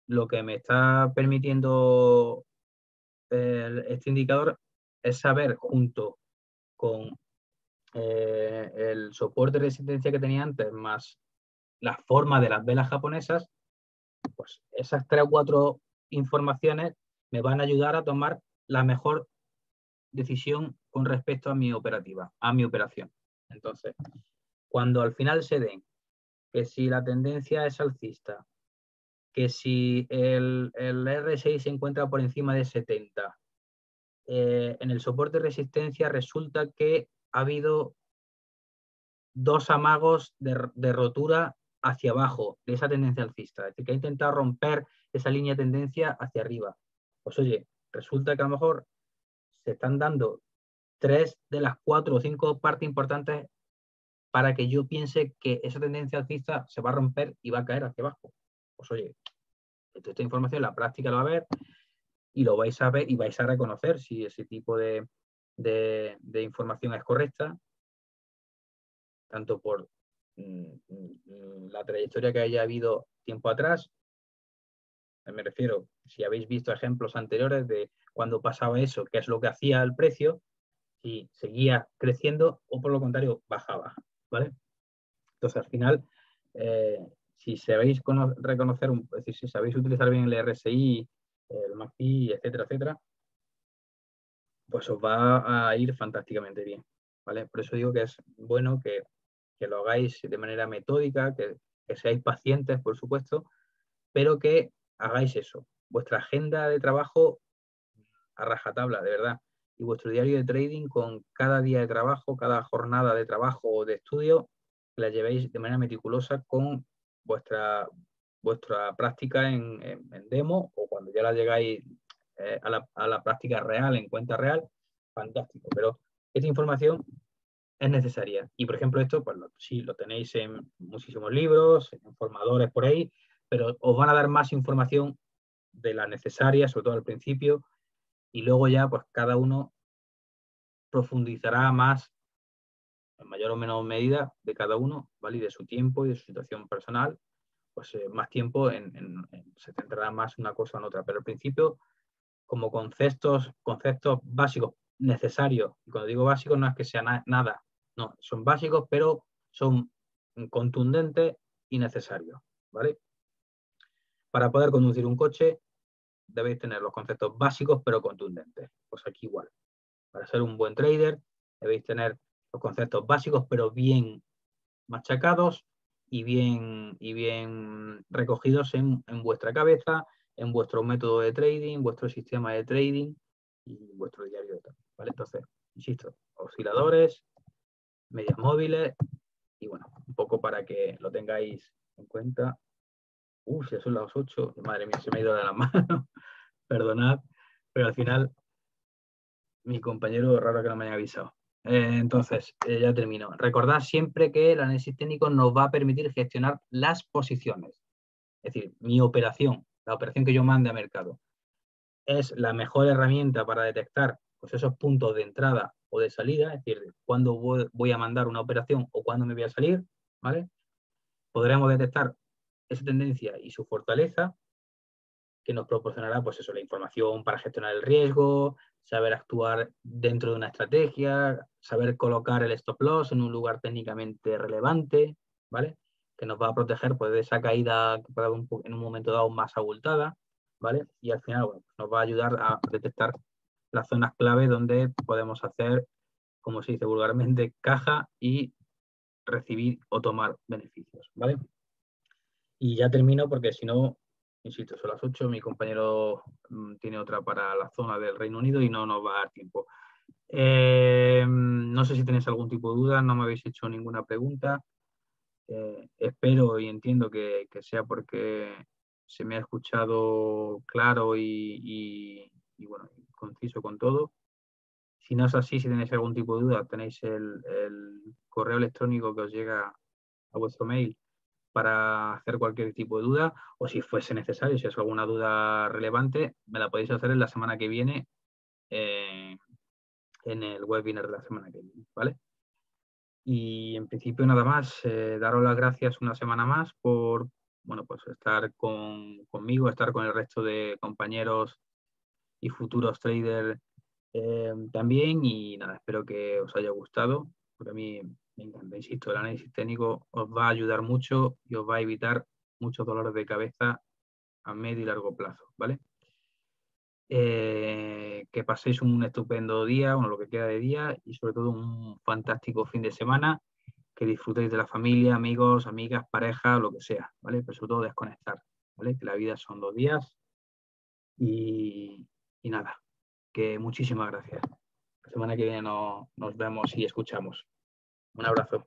lo que me está permitiendo este indicador es saber junto con el soporte de resistencia que tenía antes, más la forma de las velas japonesas, pues esas 3 o 4 informaciones me van a ayudar a tomar la mejor decisión con respecto a mi operativa, a mi operación. Entonces, cuando al final se den que si la tendencia es alcista, que si el RSI se encuentra por encima de 70, en el soporte de resistencia resulta que ha habido dos amagos de rotura hacia abajo de esa tendencia alcista, es decir, que ha intentado romper esa línea de tendencia hacia arriba. Pues oye, resulta que a lo mejor se están dando 3 de las 4 o 5 partes importantes para que yo piense que esa tendencia alcista se va a romper y va a caer hacia abajo. Pues oye, esta información en la práctica lo va a ver y lo vais a ver y vais a reconocer si ese tipo de información es correcta, tanto por la trayectoria que haya habido tiempo atrás. Me refiero, si habéis visto ejemplos anteriores de cuando pasaba eso, qué es lo que hacía el precio, si seguía creciendo o por lo contrario bajaba, ¿vale? Entonces al final, si sabéis reconocer, es decir, si sabéis utilizar bien el RSI, el MACD, etcétera, etcétera, pues os va a ir fantásticamente bien, ¿vale? Por eso digo que es bueno que lo hagáis de manera metódica, que seáis pacientes, por supuesto, pero que hagáis eso, vuestra agenda de trabajo a rajatabla, de verdad, y vuestro diario de trading con cada día de trabajo, cada jornada de trabajo o de estudio, que la llevéis de manera meticulosa con vuestra práctica en demo o cuando ya la llegáis a la práctica real, en cuenta real, fantástico. Pero esta información es necesaria. Y, por ejemplo, esto, pues sí, lo tenéis en muchísimos libros, en formadores por ahí, pero os van a dar más información de la necesaria, sobre todo al principio, y luego ya, pues cada uno profundizará más, en mayor o menor medida, de cada uno, ¿vale? Y de su tiempo y de su situación personal, pues más tiempo se centrará más en una cosa o en otra. Pero al principio, como conceptos básicos necesarios, y cuando digo básicos no es que sea nada, no, son básicos, pero son contundentes y necesarios, ¿vale? Para poder conducir un coche debéis tener los conceptos básicos pero contundentes. Pues aquí igual. Para ser un buen trader debéis tener los conceptos básicos pero bien machacados y bien recogidos en vuestra cabeza, en vuestro método de trading, vuestro sistema de trading y vuestro diario de trading, ¿vale? Entonces, insisto, osciladores, medias móviles y bueno, un poco para que lo tengáis en cuenta. Ya son las 8, madre mía, se me ha ido de las manos, perdonad, pero al final mi compañero raro que no me haya avisado. Entonces, ya termino. Recordad siempre que el análisis técnico nos va a permitir gestionar las posiciones. Es decir, mi operación, la operación que yo mande a mercado, es la mejor herramienta para detectar pues, esos puntos de entrada o de salida, es decir, cuándo voy a mandar una operación o cuándo me voy a salir, ¿vale? Podremos detectar esa tendencia y su fortaleza, que nos proporcionará, pues eso, la información para gestionar el riesgo, saber actuar dentro de una estrategia, saber colocar el stop loss en un lugar técnicamente relevante, ¿vale? que nos va a proteger pues, de esa caída que puede haber en un momento dado más abultada, ¿vale? Y al final, bueno, nos va a ayudar a detectar las zonas clave donde podemos hacer, como se dice vulgarmente, caja y recibir o tomar beneficios, ¿vale? Y ya termino porque si no, insisto, son las 8, mi compañero tiene otra para la zona del Reino Unido y no nos va a dar tiempo. No sé si tenéis algún tipo de duda, no me habéis hecho ninguna pregunta. Espero y entiendo que sea porque se me ha escuchado claro y bueno, conciso con todo. Si no es así, si tenéis algún tipo de duda, tenéis el correo electrónico que os llega a vuestro mail para hacer cualquier tipo de duda, o si fuese necesario, si es alguna duda relevante, me la podéis hacer en la semana que viene, en el webinar de la semana que viene, ¿vale? Y en principio nada más, daros las gracias una semana más por, bueno, pues estar conmigo, estar con el resto de compañeros y futuros traders también, y nada, espero que os haya gustado, porque a mí me encanta, insisto, el análisis técnico os va a ayudar mucho y os va a evitar muchos dolores de cabeza a medio y largo plazo, ¿vale? Que paséis un estupendo día, bueno, lo que queda de día, y sobre todo un fantástico fin de semana, que disfrutéis de la familia, amigos, amigas, pareja, lo que sea, ¿vale? Pero sobre todo desconectar, ¿vale? Que la vida son 2 días y nada, que muchísimas gracias. La semana que viene nos vemos y escuchamos. Un abrazo.